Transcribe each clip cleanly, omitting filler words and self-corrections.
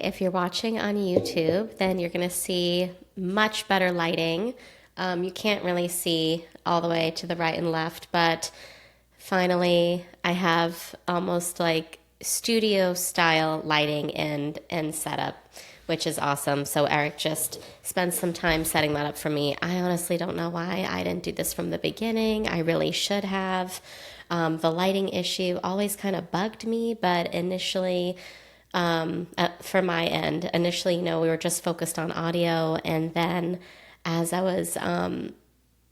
If you're watching on YouTube, then you're going to see much better lighting. You can't really see all the way to the right and left, but finally I have almost like studio style lighting and setup, which is awesome. So Eric just spent some time setting that up for me. I honestly don't know why I didn't do this from the beginning. I really should have. The lighting issue always kind of bugged me, but initially, for my end, initially, we were just focused on audio. And then as I was,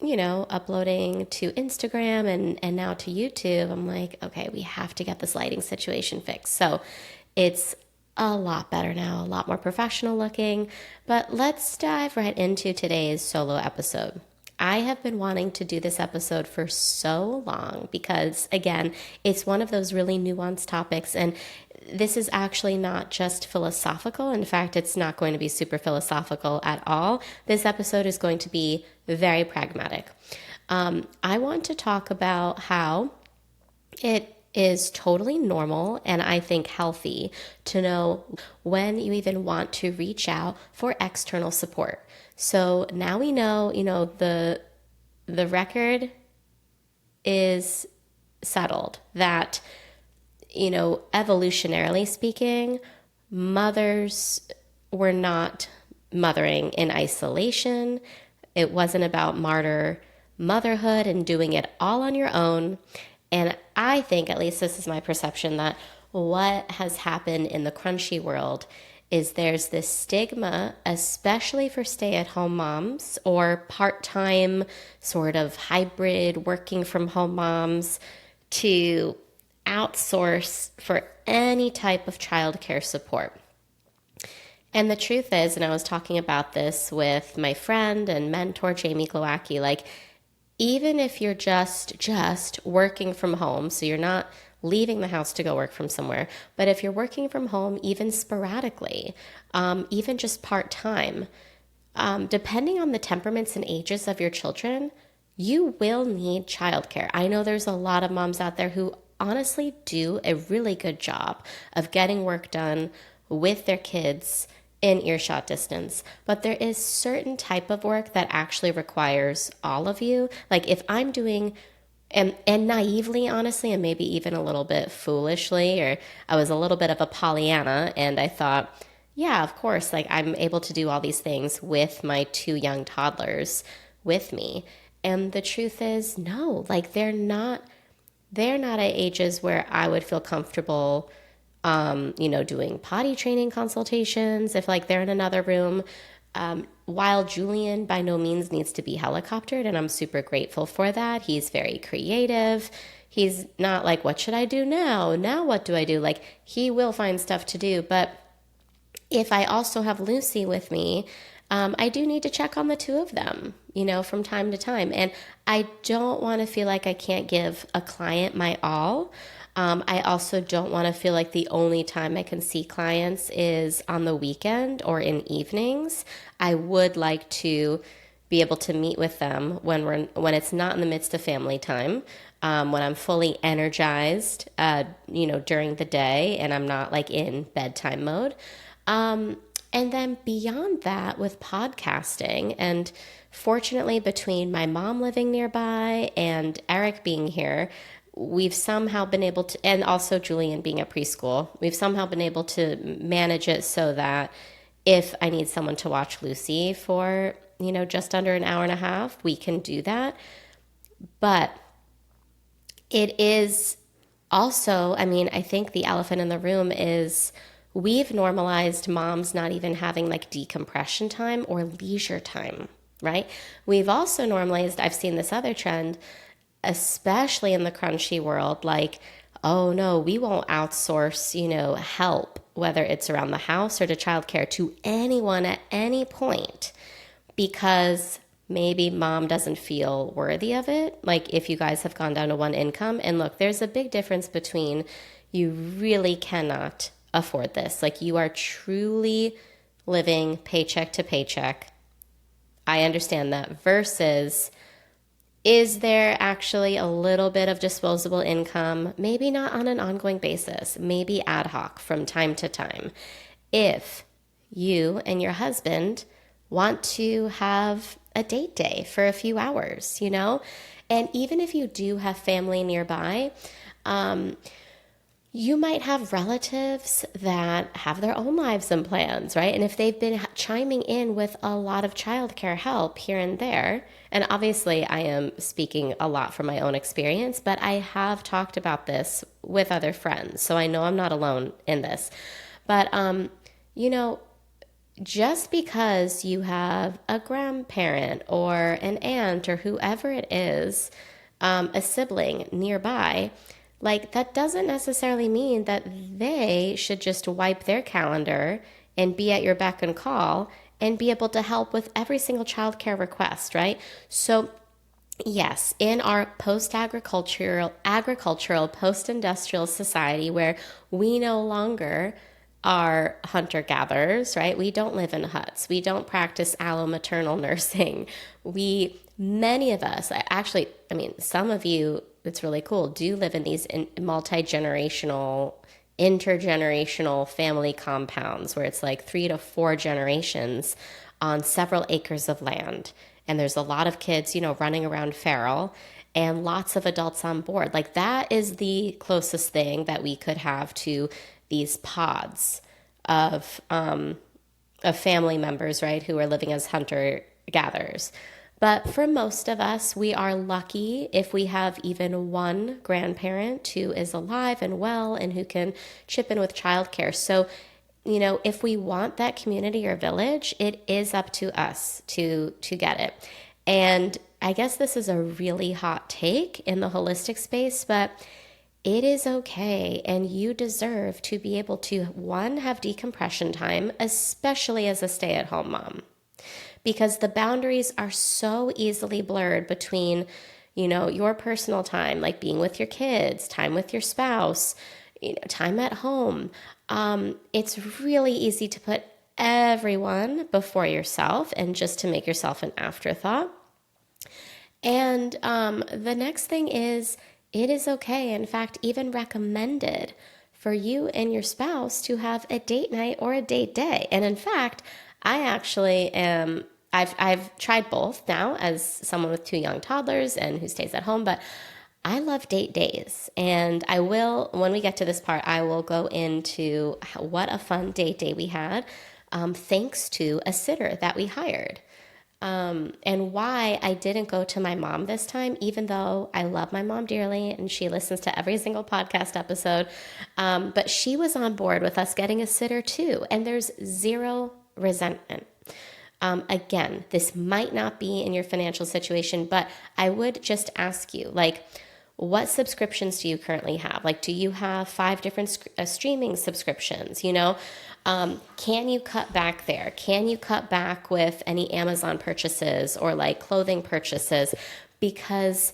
uploading to Instagram and now to YouTube, I'm like, okay, we have to get this lighting situation fixed. So it's a lot better now, a lot more professional looking. But let's dive right into today's solo episode. I have been wanting to do this episode for so long because, again, it's one of those really nuanced topics. And this is actually not just philosophical. In fact, it's not going to be super philosophical at all. This episode is going to be very pragmatic. I want to talk about how it is totally normal and I think healthy to know when you even want to reach out for external support. So now we know, the record is settled that, evolutionarily speaking, mothers were not mothering in isolation. It wasn't about martyr motherhood and doing it all on your own. And I think, at least this is my perception, that what has happened in the crunchy world is there's this stigma, especially for stay-at-home moms or part-time sort of hybrid working from home moms, to outsource for any type of childcare support. And the truth is, and I was talking about this with my friend and mentor, Jamie Glowacki, like, even if you're just working from home, so you're not leaving the house to go work from somewhere, but if you're working from home, even sporadically, even just part-time, depending on the temperaments and ages of your children, you will need childcare. I know there's a lot of moms out there who honestly do a really good job of getting work done with their kids in earshot distance. But there is certain type of work that actually requires all of you. Like if I'm doing, and naively, honestly, and maybe even a little bit foolishly, or I was a little bit of a Pollyanna, and I thought, yeah, of course, like I'm able to do all these things with my two young toddlers with me. And the truth is, no, like they're not at ages where I would feel comfortable doing potty training consultations if like they're in another room. While Julian by no means needs to be helicoptered, and I'm super grateful for that. He's very creative. He's not like, what should I do now? Now what do I do? Like he will find stuff to do. But if I also have Lucy with me, I do need to check on the two of them, from time to time. And I don't want to feel like I can't give a client my all. I also don't want to feel like the only time I can see clients is on the weekend or in evenings. I would like to be able to meet with them when it's not in the midst of family time, when I'm fully energized, during the day and I'm not like in bedtime mode. And then beyond that, with podcasting, and fortunately between my mom living nearby and Eric being here, we've somehow been able to, and also Julian being at preschool, we've somehow been able to manage it so that if I need someone to watch Lucy for, just under an hour and a half, we can do that. But it is also, I think the elephant in the room is we've normalized moms not even having like decompression time or leisure time, right? We've also normalized, I've seen this other trend, especially in the crunchy world, like, oh no, we won't outsource, help, whether it's around the house or to childcare, to anyone at any point, because maybe mom doesn't feel worthy of it. Like if you guys have gone down to one income, and look, there's a big difference between you really cannot afford this. Like you are truly living paycheck to paycheck. I understand that. Versus, is there actually a little bit of disposable income? Maybe not on an ongoing basis, maybe ad hoc from time to time. if you and your husband want to have a date day for a few hours, you know? And even if you do have family nearby, you might have relatives that have their own lives and plans, right? And if they've been chiming in with a lot of childcare help here and there, and obviously I am speaking a lot from my own experience, but I have talked about this with other friends, so I know I'm not alone in this. But, you know, just because you have a grandparent or an aunt or whoever it is, a sibling nearby, like that doesn't necessarily mean that they should just wipe their calendar and be at your beck and call and be able to help with every single childcare request, right? So yes, in our agricultural, post-industrial society where we no longer are hunter-gatherers, right? We don't live in huts. We don't practice allo-maternal nursing. Many of us, actually, I mean, some of you, it's really cool, do live in these multi-generational, intergenerational family compounds where it's like 3 to 4 generations on several acres of land. And there's a lot of kids, you know, running around feral and lots of adults on board. Like that is the closest thing that we could have to these pods of family members, right, who are living as hunter gatherers. But for most of us, we are lucky if we have even one grandparent who is alive and well and who can chip in with childcare. So, you know, if we want that community or village, it is up to us to get it. And I guess this is a really hot take in the holistic space, but it is okay, and you deserve to be able to, one, have decompression time, especially as a stay-at-home mom, because the boundaries are so easily blurred between, you know, your personal time, like being with your kids, time with your spouse, you know, time at home. It's really easy to put everyone before yourself and just to make yourself an afterthought. And the next thing is, it is okay, in fact, even recommended for you and your spouse to have a date night or a date day. And in fact, I actually am, I've tried both now as someone with 2 young toddlers and who stays at home, but I love date days. And I will, when we get to this part, I will go into what a fun date day we had, thanks to a sitter that we hired. And why I didn't go to my mom this time, even though I love my mom dearly and she listens to every single podcast episode. But she was on board with us getting a sitter too. And there's zero resentment. Again, this might not be in your financial situation, but I would just ask you, like, what subscriptions do you currently have? Like, do you have 5 different streaming subscriptions? You know, can you cut back there? Can you cut back with any Amazon purchases or like clothing purchases? Because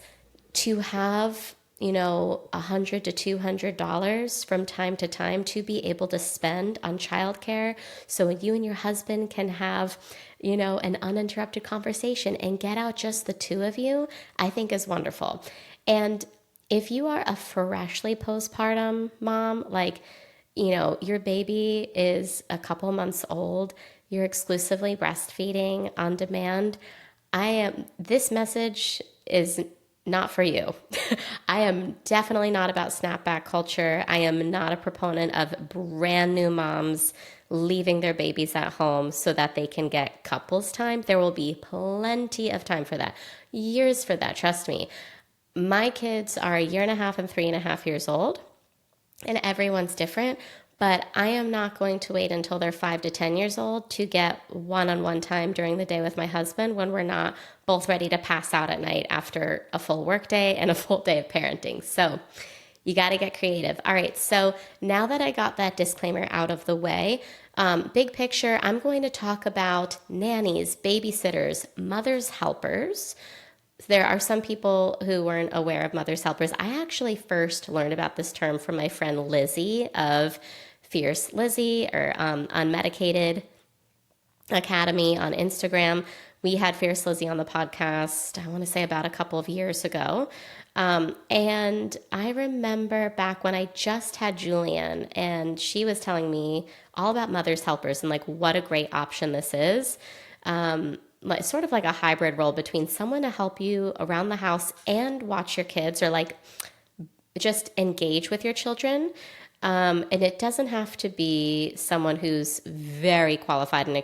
to have, you know, $100 to $200 from time to time to be able to spend on childcare, so you and your husband can have, you know, an uninterrupted conversation and get out just the 2 of you, I think is wonderful. And if you are a freshly postpartum mom, like, you know, your baby is a couple months old, you're exclusively breastfeeding on demand, this message is not for you. I am definitely not about snapback culture. I am not a proponent of brand new moms leaving their babies at home so that they can get couples time. There will be plenty of time for that, years for that, trust me. My kids are 1.5 years and 3.5 years old, and everyone's different, but I am not going to wait until they're 5 to 10 years old to get one-on-one time during the day with my husband when we're not both ready to pass out at night after a full work day and a full day of parenting. So you got to get creative. All right, so now that I got that disclaimer out of the way, big picture, I'm going to talk about nannies, babysitters, mother's helpers. There are some people who weren't aware of mother's helpers. I actually first learned about this term from my friend Lizzie of Fierce Lizzie or Unmedicated Academy on Instagram. We had Fierce Lizzie on the podcast, I want to say about a couple of years ago. And I remember back when I just had Julian and she was telling me all about mother's helpers and like what a great option this is. Like sort of like a hybrid role between someone to help you around the house and watch your kids, or like just engage with your children. And it doesn't have to be someone who's very qualified and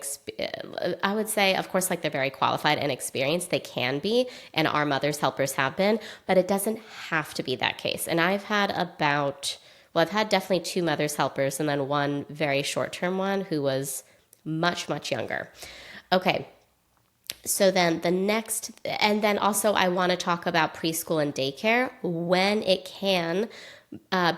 I would say, of course, like they're very qualified and experienced. They can be, and our mother's helpers have been, but it doesn't have to be that case. And I've had I've had definitely two mother's helpers and then one very short-term one who was much, much younger. Okay. So then and then also I want to talk about preschool and daycare when it can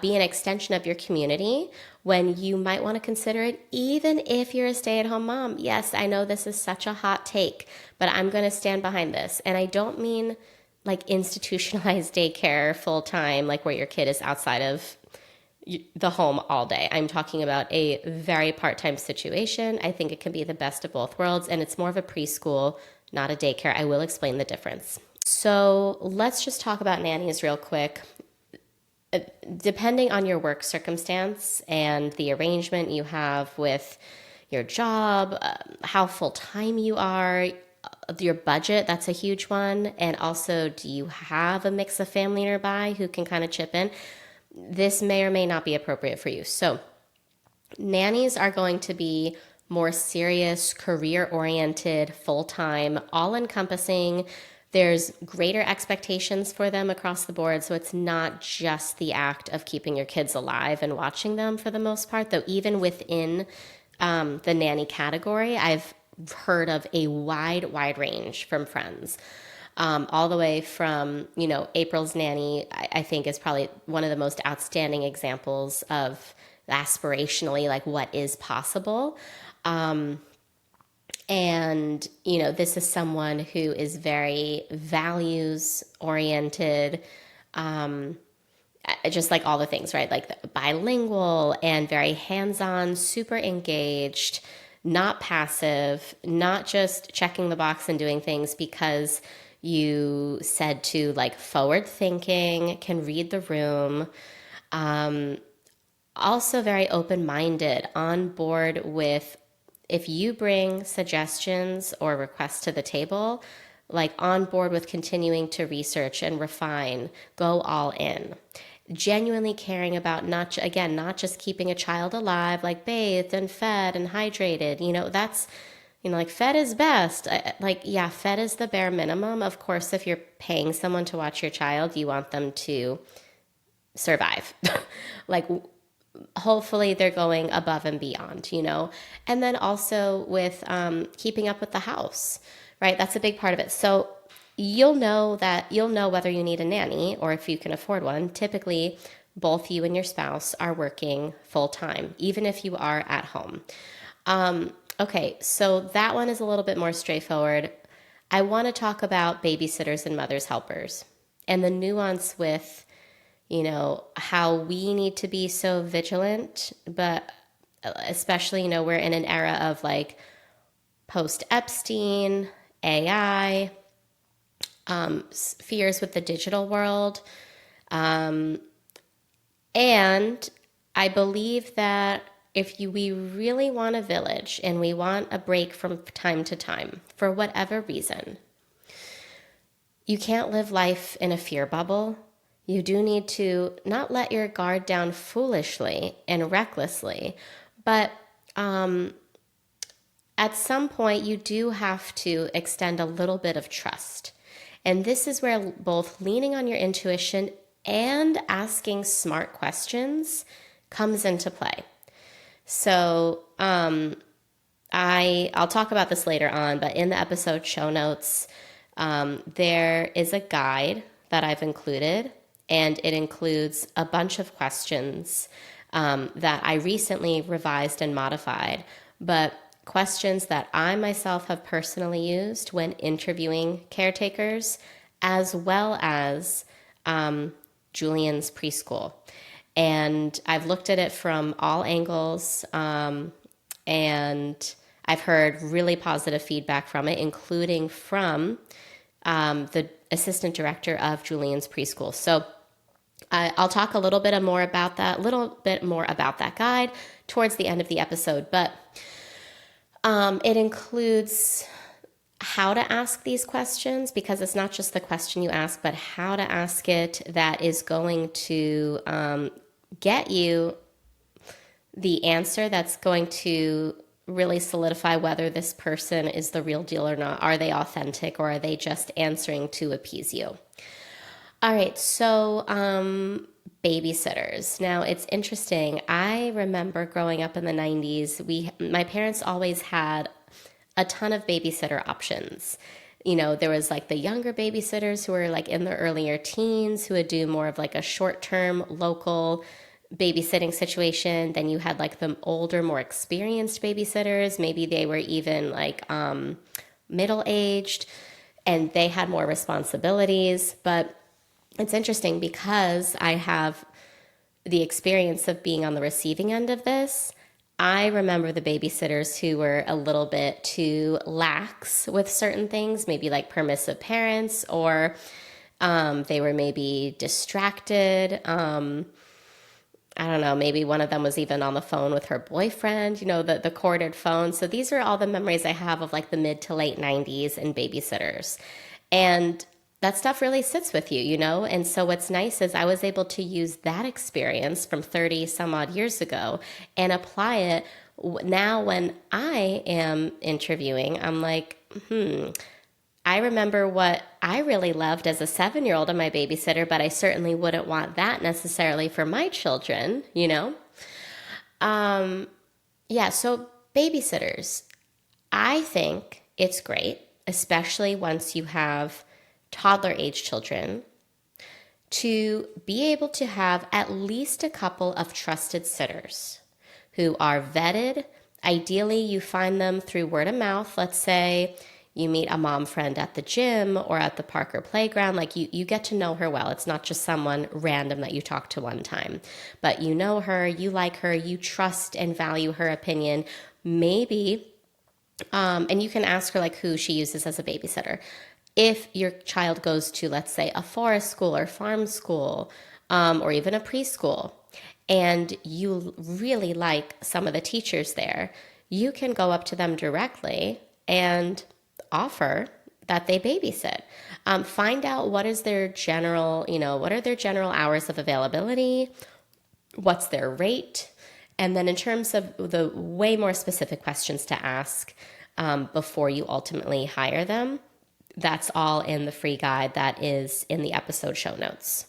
be an extension of your community, when you might want to consider it, even if you're a stay-at-home mom. Yes, I know this is such a hot take, but I'm going to stand behind this. And I don't mean like institutionalized daycare full-time, like where your kid is outside of the home all day. I'm talking about a very part-time situation. I think it can be the best of both worlds, and it's more of a preschool, not a daycare. I will explain the difference. So let's just talk about nannies real quick. Depending on your work circumstance and the arrangement you have with your job, how full-time you are, your budget, that's a huge one. And also, do you have a mix of family nearby who can kind of chip in? This may or may not be appropriate for you. So nannies are going to be more serious, career-oriented, full-time, all-encompassing. There's greater expectations for them across the board. So it's not just the act of keeping your kids alive and watching them for the most part, though even within the nanny category, I've heard of a wide range from friends. All the way from, April's nanny, I think is probably one of the most outstanding examples of aspirationally, like what is possible. And, this is someone who is very values oriented, just like all the things, right? Like bilingual and very hands-on, super engaged, not passive, not just checking the box and doing things because you said to, like forward thinking, can read the room. Also very open-minded, on board with if you bring suggestions or requests to the table, like on board with continuing to research and refine, go all in. Genuinely caring about not just keeping a child alive, like bathed and fed and hydrated. That's, like fed is best. Fed is the bare minimum. Of course, if you're paying someone to watch your child, you want them to survive. Like, hopefully they're going above and beyond, And then also with keeping up with the house, right? That's a big part of it. So you'll know whether you need a nanny or if you can afford one. Typically, both you and your spouse are working full time, even if you are at home. Okay, so that one is a little bit more straightforward. I want to talk about babysitters and mother's helpers and the nuance with, how we need to be so vigilant, but especially, we're in an era of like post-Epstein, AI, fears with the digital world. And I believe that we really want a village and we want a break from time to time, for whatever reason, you can't live life in a fear bubble. You do need to not let your guard down foolishly and recklessly, but at some point you do have to extend a little bit of trust. And this is where both leaning on your intuition and asking smart questions comes into play. So I'll talk about this later on, but in the episode show notes, there is a guide that I've included, and it includes a bunch of questions that I recently revised and modified, but questions that I myself have personally used when interviewing caretakers, as well as Julian's preschool. And I've looked at it from all angles, and I've heard really positive feedback from it, including from the assistant director of Julian's preschool. So I'll talk a little bit more about that guide towards the end of the episode, but it includes how to ask these questions, because it's not just the question you ask, but how to ask it that is going to get you the answer that's going to really solidify whether this person is the real deal or not. Are they authentic, or are they just answering to appease you? All right, so babysitters. Now, it's interesting. I remember growing up in the 90s, my parents always had a ton of babysitter options. You know, there was like the younger babysitters who were like in their earlier teens who would do more of like a short-term local babysitting situation. Then you had like the older, more experienced babysitters. Maybe they were even like middle-aged and they had more responsibilities. But it's interesting because I have the experience of being on the receiving end of this. I remember the babysitters who were a little bit too lax with certain things, maybe like permissive parents, or they were maybe distracted. I don't know, maybe one of them was even on the phone with her boyfriend, you know, the corded phone. So these are all the memories I have of like the mid to late 90s and babysitters. And that stuff really sits with you, you know? And so what's nice is I was able to use that experience from 30 some odd years ago and apply it now when I am interviewing. I'm like, I remember what I really loved as a 7-year-old and my babysitter, but I certainly wouldn't want that necessarily for my children, you know? Yeah, so babysitters, I think it's great, especially once you have toddler age children, to be able to have at least a couple of trusted sitters who are vetted. Ideally, you find them through word of mouth. Let's say you meet a mom friend at the gym or at the park or playground. Like you get to know her well. It's not just someone random that you talk to one time, but you know her, you like her, you trust and value her opinion. Maybe, and you can ask her like who she uses as a babysitter. If your child goes to, let's say, a forest school or farm school, or even a preschool, and you really like some of the teachers there, you can go up to them directly and offer that they babysit. Find out what is their general, what are their general hours of availability, what's their rate, and then in terms of the way more specific questions to ask before you ultimately hire them, that's all in the free guide that is in the episode show notes.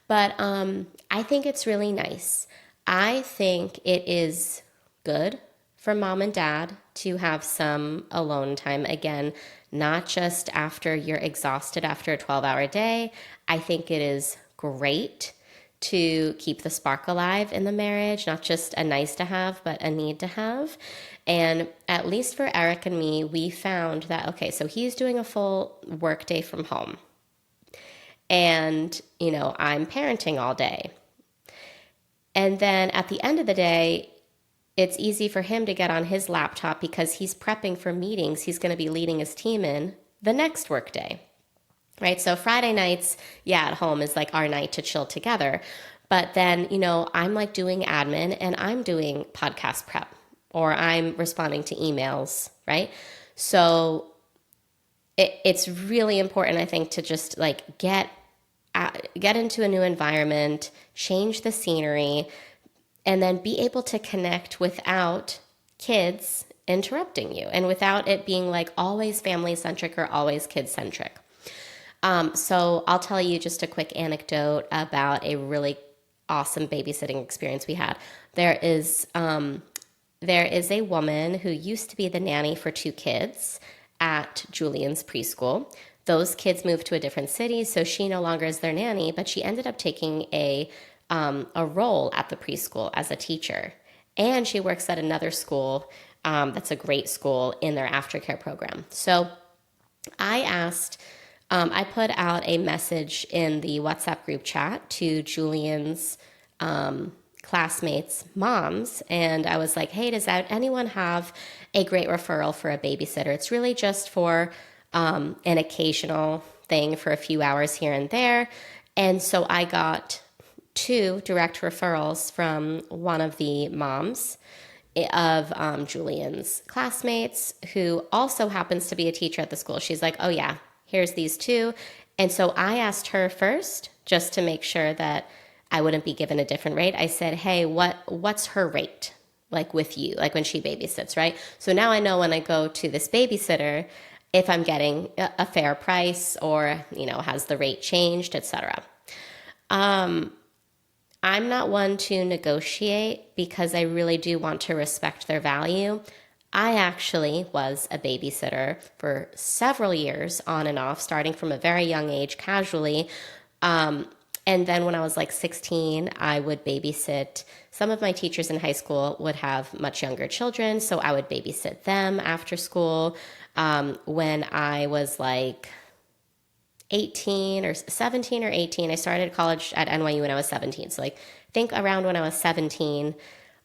But I think it's really nice. I think it is good for mom and dad to have some alone time. Again, not just after you're exhausted after a 12-hour day. I think it is great to keep the spark alive in the marriage, not just a nice to have, but a need to have. And at least for Eric and me, we found that, okay, so he's doing a full work day from home. And, I'm parenting all day. And then at the end of the day, it's easy for him to get on his laptop because he's prepping for meetings he's going to be leading his team in the next work day. Right? So Friday nights, at home is like our night to chill together. But then, I'm like doing admin and I'm doing podcast prep or I'm responding to emails, right? So it's really important, I think, to just like get into a new environment, change the scenery, and then be able to connect without kids interrupting you and without it being like always family-centric or always kid-centric. So I'll tell you just a quick anecdote about a really awesome babysitting experience we had. There is a woman who used to be the nanny for 2 kids at Julian's preschool. Those kids moved to a different city, so she no longer is their nanny, but she ended up taking a role at the preschool as a teacher. And she works at another school that's a great school in their aftercare program. So I put out a message in the WhatsApp group chat to Julian's classmates' moms, and I was like, hey, does anyone have a great referral for a babysitter? It's really just for an occasional thing for a few hours here and there. And so I got two direct referrals from one of the moms of Julian's classmates, who also happens to be a teacher at the school. She's like, oh yeah, here's these two. And so I asked her first, just to make sure that I wouldn't be given a different rate. I said, hey, what's her rate? Like with you, like when she babysits, right? So now I know when I go to this babysitter, if I'm getting a fair price, or, has the rate changed, etc. I'm not one to negotiate because I really do want to respect their value. I actually was a babysitter for several years on and off, starting from a very young age casually. And then when I was like 16, I would babysit. Some of my teachers in high school would have much younger children, so I would babysit them after school. When I was like 18 or 17 or 18, I started college at NYU when I was 17. So like think around when I was 17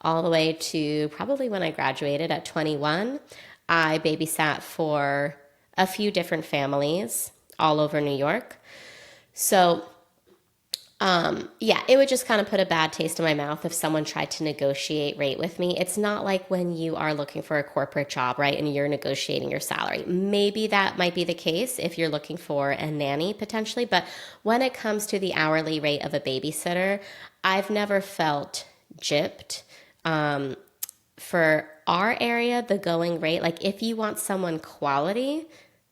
all the way to probably when I graduated at 21, I babysat for a few different families all over New York. So yeah, it would just kind of put a bad taste in my mouth if someone tried to negotiate rate with me. It's not like when you are looking for a corporate job, right, and you're negotiating your salary. Maybe that might be the case if you're looking for a nanny potentially, but when it comes to the hourly rate of a babysitter, I've never felt gypped. For our area, the going rate, like if you want someone quality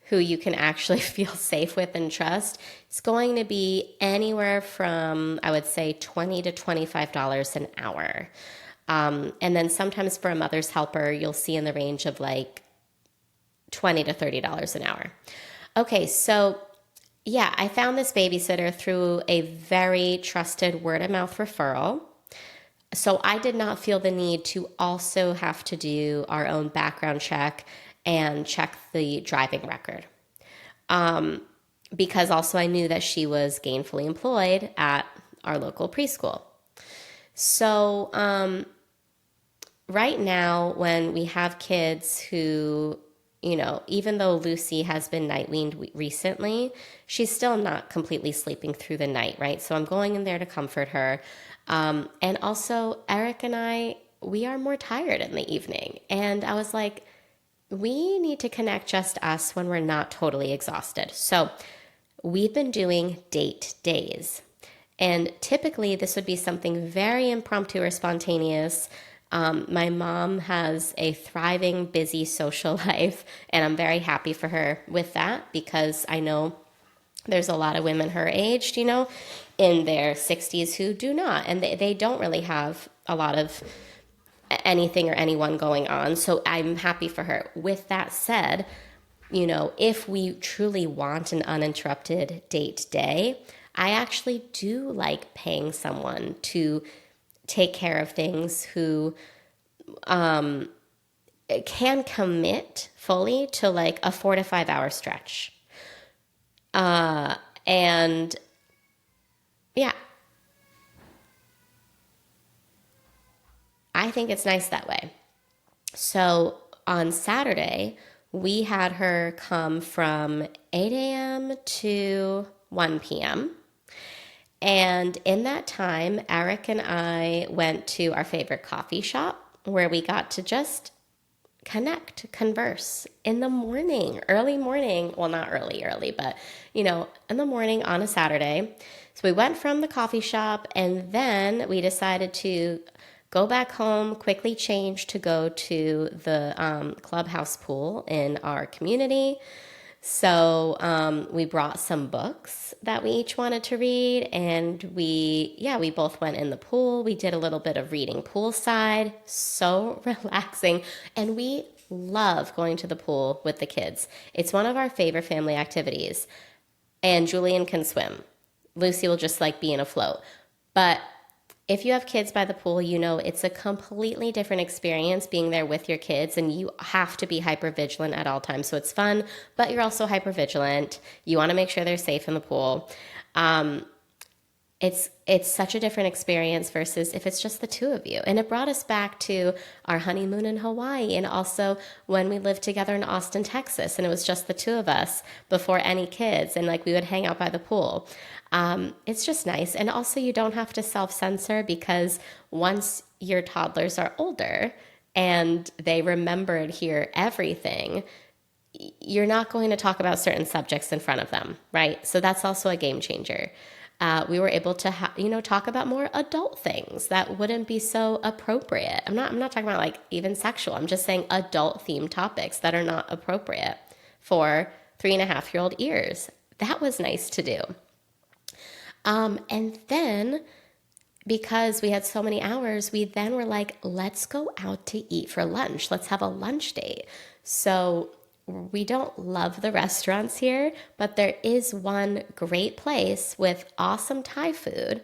who you can actually feel safe with and trust, it's going to be anywhere from, I would say, $20 to $25 an hour. And then sometimes for a mother's helper, you'll see in the range of like $20 to $30 an hour. Okay, so yeah, I found this babysitter through a very trusted word of mouth referral. So I did not feel the need to also have to do our own background check and check the driving record. Because also I knew that she was gainfully employed at our local preschool. So right now, when we have kids who, even though Lucy has been night weaned recently, she's still not completely sleeping through the night, right? So I'm going in there to comfort her. And also, Eric and I, we are more tired in the evening. And I was like, we need to connect just us when we're not totally exhausted. So we've been doing date days. And typically this would be something very impromptu or spontaneous. My mom has a thriving, busy social life, and I'm very happy for her with that because I know there's a lot of women her age, in their 60s who do not, and they don't really have a lot of anything or anyone going on. So I'm happy for her. With that said, if we truly want an uninterrupted date day, I actually do like paying someone to take care of things who can commit fully to like a 4 to 5 hour stretch. And yeah, I think it's nice that way. So on Saturday, we had her come from 8 a.m. to 1 p.m. And in that time, Eric and I went to our favorite coffee shop where we got to just converse in the morning, early morning. Well, not early, but, in the morning on a Saturday. So we went from the coffee shop and then we decided to go back home, quickly change to go to the clubhouse pool in our community. So we brought some books that we each wanted to read, and we both went in the pool. We did a little bit of reading poolside, so relaxing, and we love going to the pool with the kids. It's one of our favorite family activities, and Julian can swim. Lucy will just like be in a float. But if you have kids by the pool, it's a completely different experience being there with your kids, and you have to be hyper vigilant at all times. So it's fun, but you're also hyper vigilant. You want to make sure they're safe in the pool. It's such a different experience versus if it's just the two of you. And it brought us back to our honeymoon in Hawaii and also when we lived together in Austin, Texas, and it was just the two of us before any kids, and like we would hang out by the pool. It's just nice. And also you don't have to self-censor because once your toddlers are older and they remember and hear everything, you're not going to talk about certain subjects in front of them, right? So that's also a game changer. We were able to, talk about more adult things that wouldn't be so appropriate. I'm not talking about like even sexual. I'm just saying adult themed topics that are not appropriate for 3.5-year-old ears. That was nice to do. And then because we had so many hours, we then were like, let's go out to eat for lunch. Let's have a lunch date. So we don't love the restaurants here, but there is one great place with awesome Thai food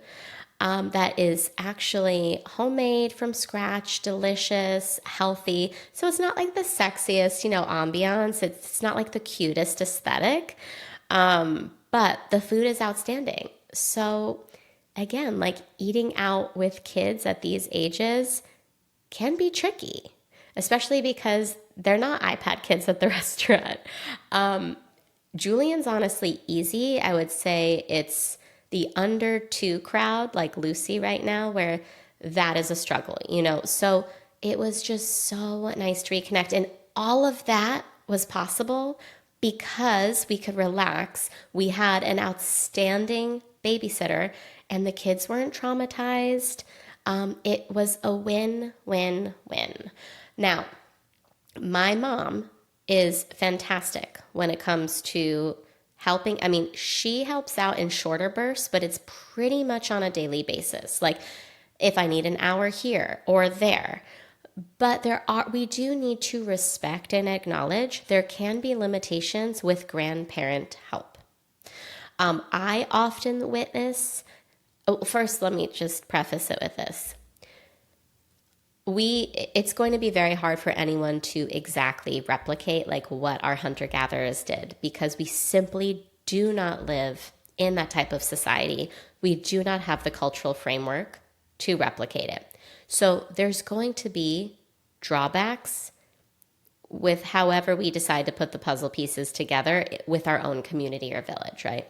that is actually homemade from scratch, delicious, healthy. So it's not like the sexiest, ambiance. It's not like the cutest aesthetic, but the food is outstanding. So again, like eating out with kids at these ages can be tricky, especially because they're not iPad kids at the restaurant. Julian's honestly easy. I would say it's the under 2 crowd, like Lucy right now, where that is a struggle, So it was just so nice to reconnect. And all of that was possible because we could relax. We had an outstanding babysitter and the kids weren't traumatized. It was a win-win-win. Now, my mom is fantastic when it comes to helping. I mean, she helps out in shorter bursts, but it's pretty much on a daily basis. Like if I need an hour here or there. But we do need to respect and acknowledge there can be limitations with grandparent help. I often witness, first, let me just preface it with this. It's going to be very hard for anyone to exactly replicate like what our hunter-gatherers did because we simply do not live in that type of society. We do not have the cultural framework to replicate it. So there's going to be drawbacks with however we decide to put the puzzle pieces together with our own community or village, right?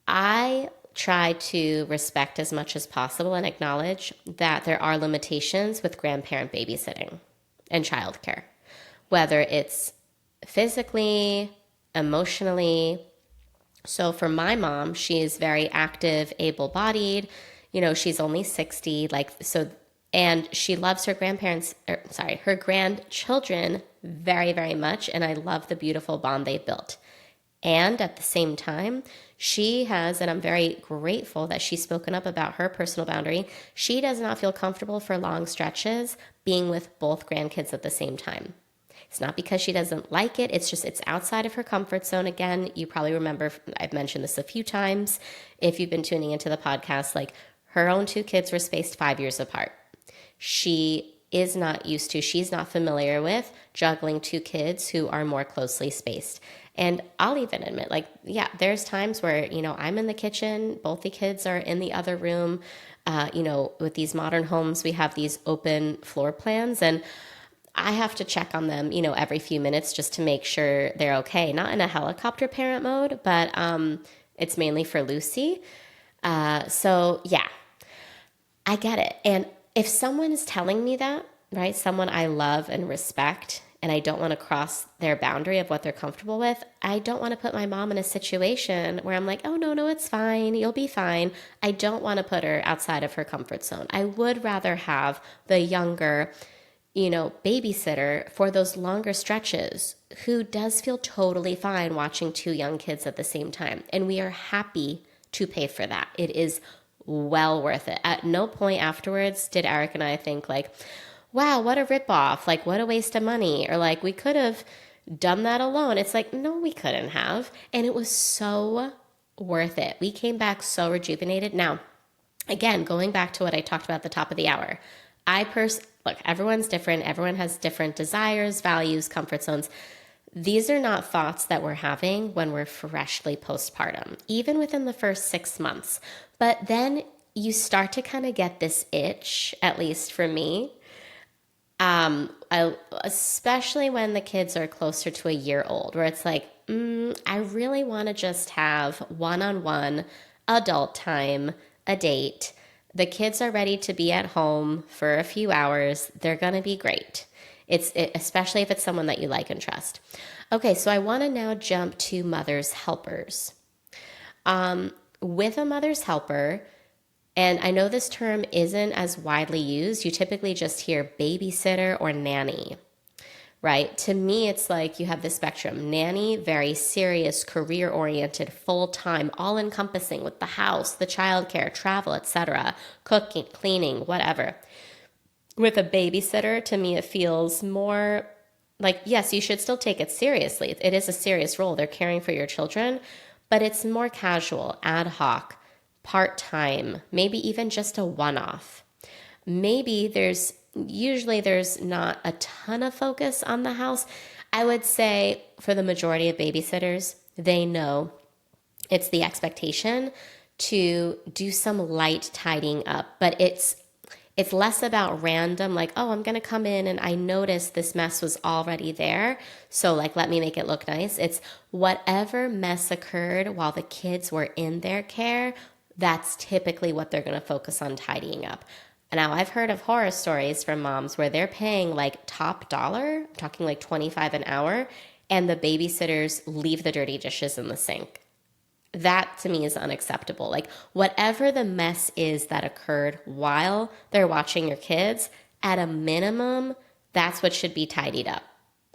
I try to respect as much as possible and acknowledge that there are limitations with grandparent babysitting and childcare, whether it's physically, emotionally. So for my mom, she is very active, able-bodied. She's only 60, and she loves her her grandchildren very, very much, and I love the beautiful bond they built. And at the same time, she has, and I'm very grateful that she's spoken up about her personal boundary, she does not feel comfortable for long stretches being with both grandkids at the same time. It's not because she doesn't like it, it's outside of her comfort zone. Again, you probably remember, I've mentioned this a few times, if you've been tuning into the podcast, like her own 2 kids were spaced 5 years apart. She's not familiar with juggling 2 kids who are more closely spaced. And I'll even admit, there's times where, I'm in the kitchen, both the kids are in the other room. With these modern homes, we have these open floor plans, and I have to check on them, every few minutes just to make sure they're okay. Not in a helicopter parent mode, but it's mainly for Lucy. So yeah, I get it. And if someone is telling me that, right, someone I love and respect, and I don't want to cross their boundary of what they're comfortable with, I don't want to put my mom in a situation where I'm like, oh, no, it's fine. You'll be fine. I don't want to put her outside of her comfort zone. I would rather have the younger, babysitter for those longer stretches who does feel totally fine watching 2 young kids at the same time. And we are happy to pay for that. It is well worth it. At no point afterwards did Eric and I think like, wow, what a ripoff, like what a waste of money, or like we could have done that alone. It's like, no, we couldn't have. And it was so worth it. We came back so rejuvenated. Now, again, going back to what I talked about at the top of the hour, look, everyone's different. Everyone has different desires, values, comfort zones. These are not thoughts that we're having when we're freshly postpartum, even within the first 6 months. But then you start to kind of get this itch, at least for me, especially when the kids are closer to a year old, where it's like, I really want to just have one-on-one adult time, a date. The kids are ready to be at home for a few hours. They're going to be great. Especially if it's someone that you like and trust. Okay, so I want to now jump to mother's helpers. With a mother's helper, and I know this term isn't as widely used. You typically just hear babysitter or nanny, right? To me, it's like you have the spectrum. Nanny, very serious, career-oriented, full-time, all-encompassing with the house, the childcare, travel, etc., cooking, cleaning, whatever. With a babysitter, to me, it feels more like, yes, you should still take it seriously. It is a serious role. They're caring for your children, but it's more casual, ad hoc, part-time, maybe even just a one-off. Maybe there's not a ton of focus on the house. I would say for the majority of babysitters, they know it's the expectation to do some light tidying up, but it's less about random, like, oh, I'm going to come in and I noticed this mess was already there. So like, let me make it look nice. It's whatever mess occurred while the kids were in their care. That's typically what they're going to focus on tidying up. Now, I've heard of horror stories from moms where they're paying like top dollar, I'm talking like 25 an hour, and the babysitters leave the dirty dishes in the sink. That to me is unacceptable. Like whatever the mess is that occurred while they're watching your kids, at a minimum, that's what should be tidied up.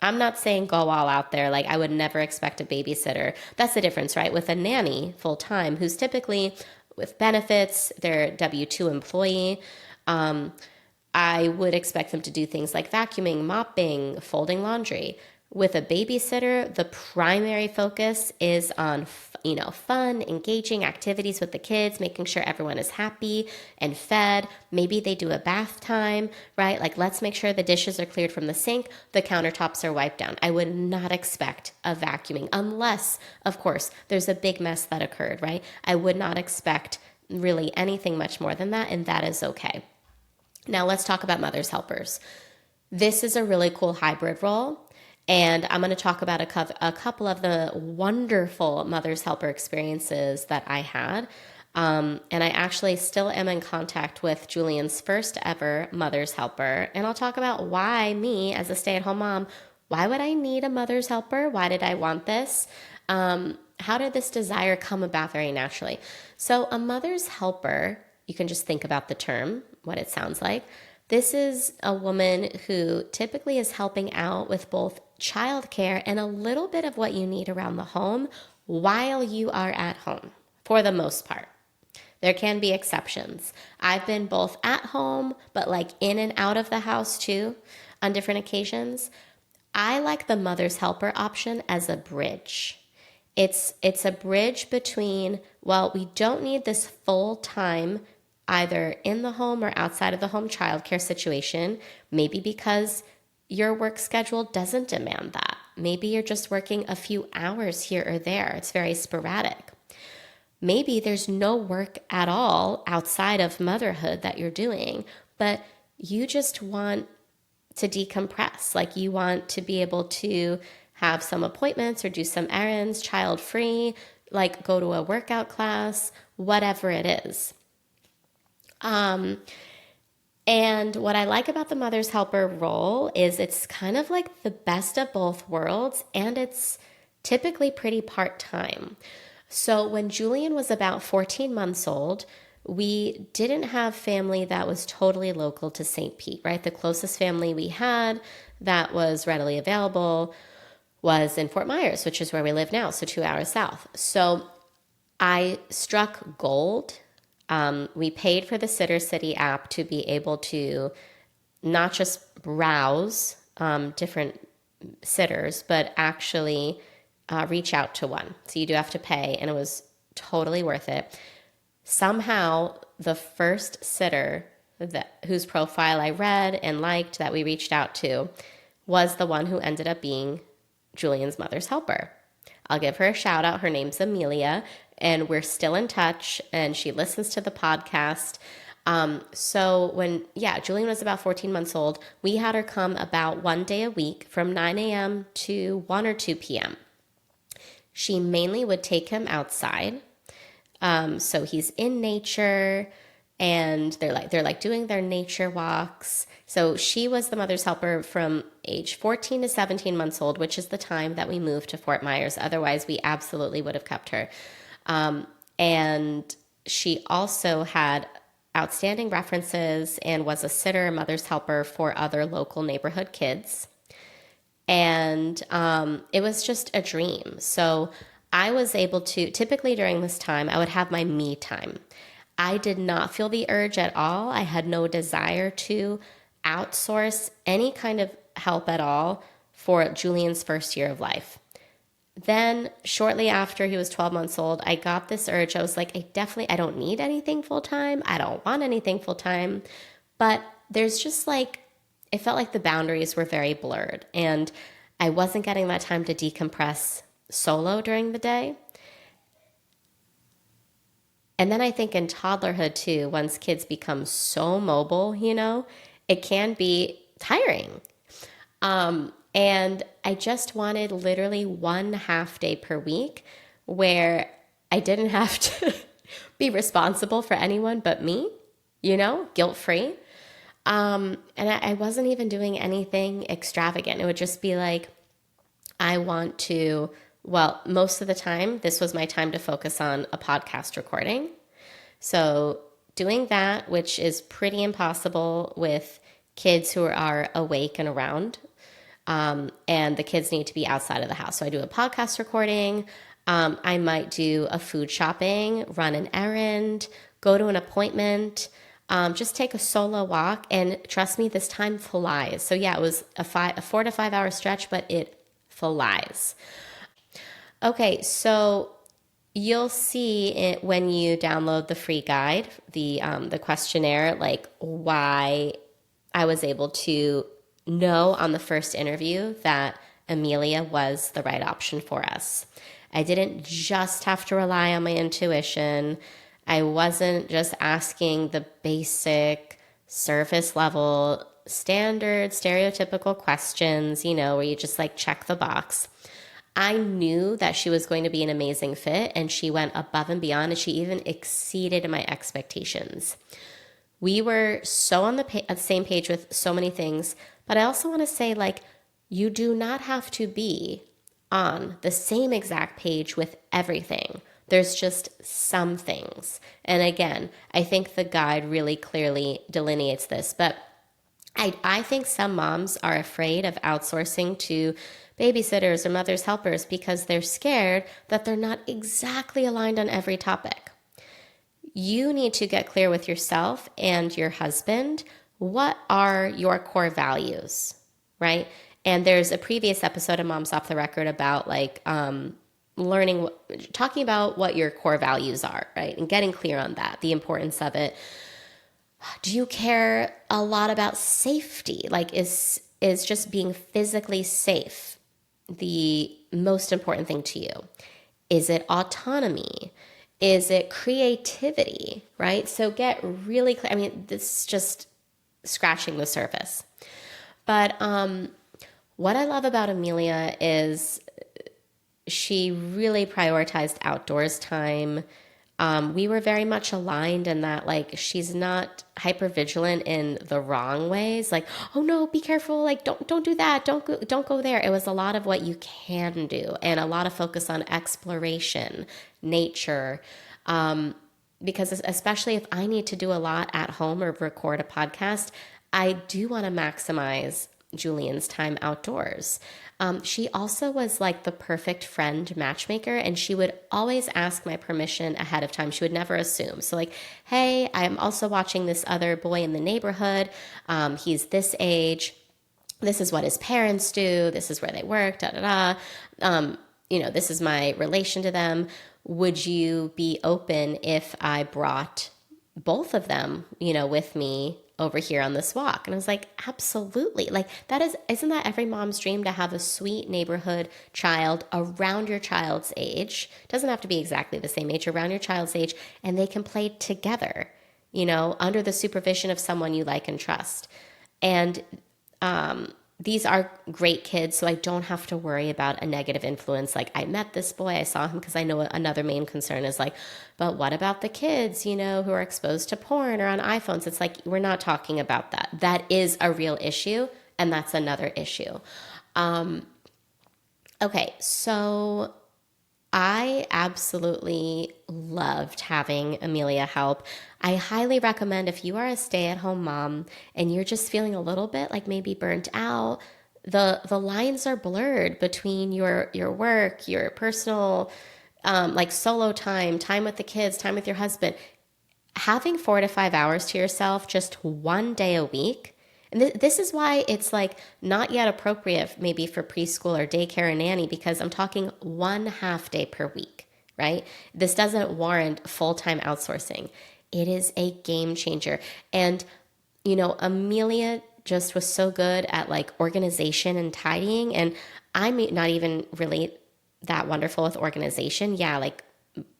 I'm not saying go all out there. Like I would never expect a babysitter. That's the difference, right? With a nanny full time, who's typically with benefits, they're a W-2 employee. I would expect them to do things like vacuuming, mopping, folding laundry. With a babysitter, the primary focus is on, fun, engaging activities with the kids, making sure everyone is happy and fed. Maybe they do a bath time, right? Like, let's make sure the dishes are cleared from the sink, the countertops are wiped down. I would not expect a vacuuming unless, of course, there's a big mess that occurred, right? I would not expect really anything much more than that, and that is okay. Now, let's talk about mother's helpers. This is a really cool hybrid role. And I'm going to talk about a couple of the wonderful mother's helper experiences that I had. And I actually still am in contact with Julian's first ever mother's helper. And I'll talk about why me, as a stay-at-home mom, why would I need a mother's helper? Why did I want this? How did this desire come about very naturally? So a mother's helper, you can just think about the term, what it sounds like. This is a woman who typically is helping out with both childcare and a little bit of what you need around the home while you are at home, for the most part. There can be exceptions. I've been both at home, but like in and out of the house too, on different occasions. I like the mother's helper option as a bridge. It's a bridge between, well, we don't need this full-time either in the home or outside of the home childcare situation, maybe because your work schedule doesn't demand that. Maybe you're just working a few hours here or there. It's very sporadic. Maybe there's no work at all outside of motherhood that you're doing, but you just want to decompress. Like you want to be able to have some appointments or do some errands, child-free, like go to a workout class, whatever it is. And what I like about the mother's helper role is it's kind of like the best of both worlds, and it's typically pretty part-time. So when Julian was about 14 months old, we didn't have family that was totally local to St. Pete, right? The closest family we had that was readily available was in Fort Myers, which is where we live now, so 2 hours south. So I struck gold. We paid for the Sitter City app to be able to not just browse different sitters, but actually reach out to one. So you do have to pay, and it was totally worth it. Somehow, the first sitter whose profile I read and liked that we reached out to was the one who ended up being Julian's mother's helper. I'll give her a shout out. Her name's Amelia, and we're still in touch, and she listens to the podcast. Julian was about 14 months old. We had her come about one day a week from 9 a.m. to 1 or 2 p.m. She mainly would take him outside. So he's in nature, and they're like doing their nature walks. So she was the mother's helper from age 14 to 17 months old, which is the time that we moved to Fort Myers. Otherwise, we absolutely would have kept her. And she also had outstanding references and was a sitter, mother's helper for other local neighborhood kids. And it was just a dream. So I was able to, typically during this time, I would have my me time. I did not feel the urge at all. I had no desire to outsource any kind of help at all for Julian's first year of life. Then shortly after he was 12 months old, I got this urge. I was like, I don't need anything full time. I don't want anything full time. But there's just like, it felt like the boundaries were very blurred, and I wasn't getting that time to decompress solo during the day. And then I think in toddlerhood too, once kids become so mobile, it can be tiring. And I just wanted literally 1 half day per week where I didn't have to be responsible for anyone but me, guilt-free. And I wasn't even doing anything extravagant. It would just be like, most of the time, this was my time to focus on a podcast recording. So doing that, which is pretty impossible with kids who are awake and around, and the kids need to be outside of the house. So I do a podcast recording. I might do a food shopping, run an errand, go to an appointment, just take a solo walk. And trust me, this time flies. So yeah, it was a 4 to 5 hour stretch, but it flies. Okay, so you'll see it when you download the free guide, the questionnaire, like why I was able to know on the first interview that Amelia was the right option for us. I didn't just have to rely on my intuition. I wasn't just asking the basic surface level standard stereotypical questions, where you just like check the box. I knew that she was going to be an amazing fit, and she went above and beyond, and she even exceeded my expectations. We were so on the same page with so many things, but I also want to say, like, you do not have to be on the same exact page with everything. There's just some things. And again, I think the guide really clearly delineates this, but I think some moms are afraid of outsourcing to babysitters or mother's helpers because they're scared that they're not exactly aligned on every topic. You need to get clear with yourself and your husband. What are your core values, right? And there's a previous episode of Moms Off the Record about talking about what your core values are, right? And getting clear on that, the importance of it. Do you care a lot about safety? Like, is just being physically safe the most important thing to you? Is it autonomy? Is it creativity, right? So get really clear. I mean, this is just scratching the surface. But what I love about Amelia is she really prioritized outdoors time. We were very much aligned in that, like, she's not hypervigilant in the wrong ways. Like, oh no, be careful. Like, don't do that. Don't go there. It was a lot of what you can do, and a lot of focus on exploration, nature. Because especially if I need to do a lot at home or record a podcast, I do want to maximize Julian's time outdoors. She also was like the perfect friend matchmaker, and she would always ask my permission ahead of time. She would never assume. So like, hey, I'm also watching this other boy in the neighborhood. He's this age. This is what his parents do. This is where they work, this is my relation to them. Would you be open if I brought both of them, with me over here on this walk. And I was like, absolutely. Like isn't that every mom's dream, to have a sweet neighborhood child around your child's age? Doesn't have to be exactly the same age, around your child's age, and they can play together, under the supervision of someone you like and trust. And these are great kids, so I don't have to worry about a negative influence. Like, I met this boy, I saw him, because I know another main concern is like, but what about the kids, who are exposed to porn or on iPhones? It's like, we're not talking about that. That is a real issue, and that's another issue. Okay, so I absolutely loved having Amelia help. I highly recommend, if you are a stay-at-home mom and you're just feeling a little bit like maybe burnt out, the lines are blurred between your work, your personal like solo time with the kids, time with your husband. Having 4 to 5 hours to yourself just one day a week. And this is why it's like not yet appropriate maybe for preschool or daycare and nanny, because I'm talking 1/2 day per week, right? This doesn't warrant full-time outsourcing. It is a game changer. And, Amelia just was so good at like organization and tidying. And I'm not even really that wonderful with organization. Yeah, like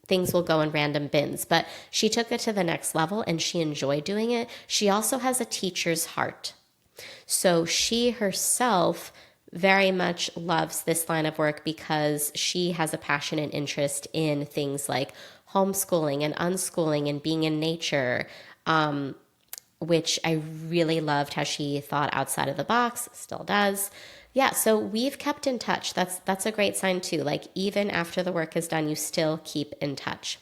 things will go in random bins, but she took it to the next level and she enjoyed doing it. She also has a teacher's heart. So she herself very much loves this line of work because she has a passion and interest in things like homeschooling and unschooling and being in nature, which I really loved how she thought outside of the box, still does. Yeah, so we've kept in touch. That's a great sign too. Like, even after the work is done, you still keep in touch.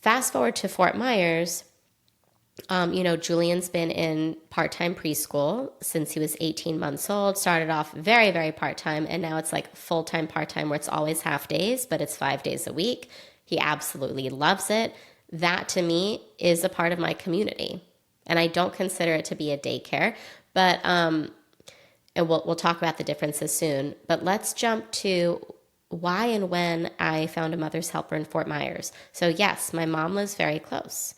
Fast forward to Fort Myers. Julian's been in part-time preschool since he was 18 months old. Started off very, very part-time, and now it's like full-time, part-time, where it's always half days, but it's 5 days a week. He absolutely loves it. That, to me, is a part of my community. And I don't consider it to be a daycare, but and we'll talk about the differences soon. But let's jump to why and when I found a mother's helper in Fort Myers. So yes, my mom lives very close.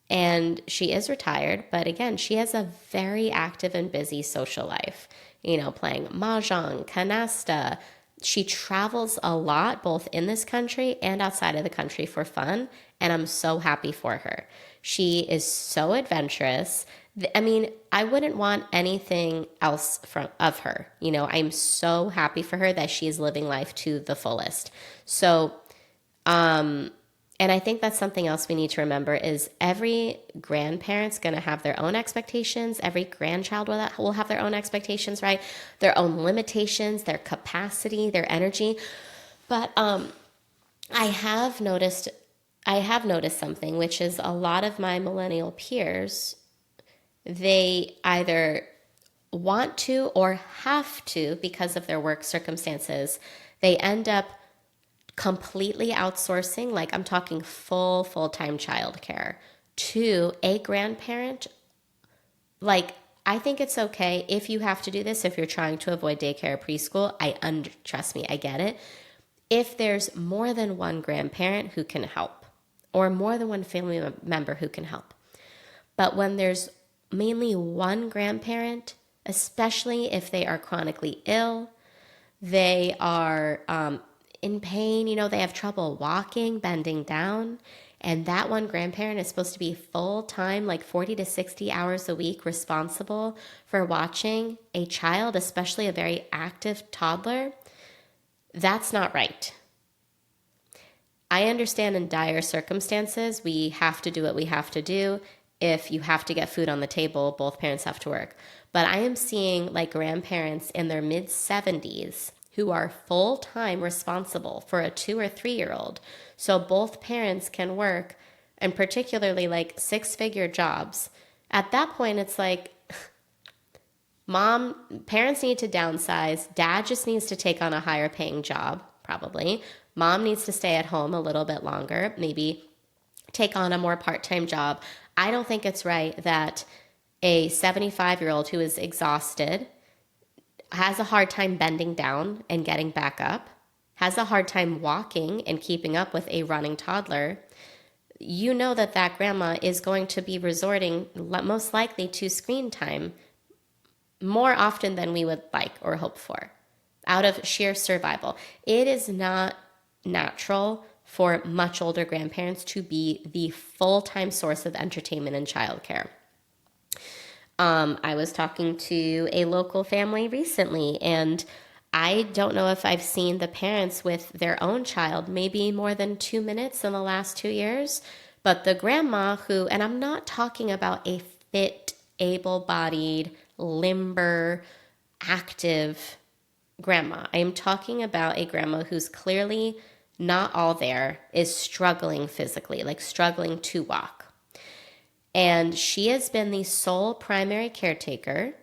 And she is retired, but again, she has a very active and busy social life, playing mahjong, canasta. She travels a lot, both in this country and outside of the country, for fun, and I'm so happy for her. She is so adventurous. I mean, I wouldn't want anything else of her. I'm so happy for her that she is living life to the fullest. So, and I think that's something else we need to remember is every grandparent's going to have their own expectations. Every grandchild will have their own expectations, right? Their own limitations, their capacity, their energy. But I have noticed something, which is a lot of my millennial peers, they either want to or have to, because of their work circumstances, they end up completely outsourcing, like I'm talking full-time childcare, to a grandparent. Like, I think it's okay if you have to do this, if you're trying to avoid daycare or preschool. Trust me, I get it. If there's more than one grandparent who can help, or more than one family member who can help. But when there's mainly one grandparent, especially if they are chronically ill, they are in pain, they have trouble walking, bending down, and that one grandparent is supposed to be full-time, like 40 to 60 hours a week, responsible for watching a child, especially a very active toddler. That's not right. I understand in dire circumstances, we have to do what we have to do. If you have to get food on the table, both parents have to work. But I am seeing like grandparents in their mid-70s who are full-time responsible for a 2 or 3-year-old. So both parents can work, and particularly like 6-figure jobs. At that point, it's like, parents need to downsize. Dad just needs to take on a higher paying job, probably. Mom needs to stay at home a little bit longer, maybe take on a more part-time job. I don't think it's right that a 75-year-old who is exhausted, has a hard time bending down and getting back up, has a hard time walking and keeping up with a running toddler, you know that that grandma is going to be resorting most likely to screen time more often than we would like or hope for out of sheer survival. It is not natural for much older grandparents to be the full-time source of entertainment and childcare. I was talking to a local family recently, and I don't know if I've seen the parents with their own child maybe more than 2 minutes in the last 2 years. But the grandma who, and I'm not talking about a fit, able bodied, limber, active grandma. I am talking about a grandma who's clearly not all there, is struggling physically, like struggling to walk. And she has been the sole primary caretaker.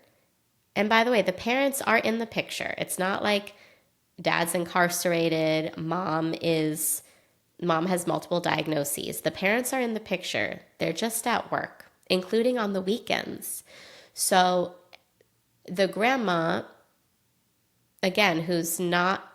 And by the way, the parents are in the picture. It's not like dad's incarcerated, mom has multiple diagnoses. The parents are in the picture. They're just at work, including on the weekends. So the grandma, again, who's not,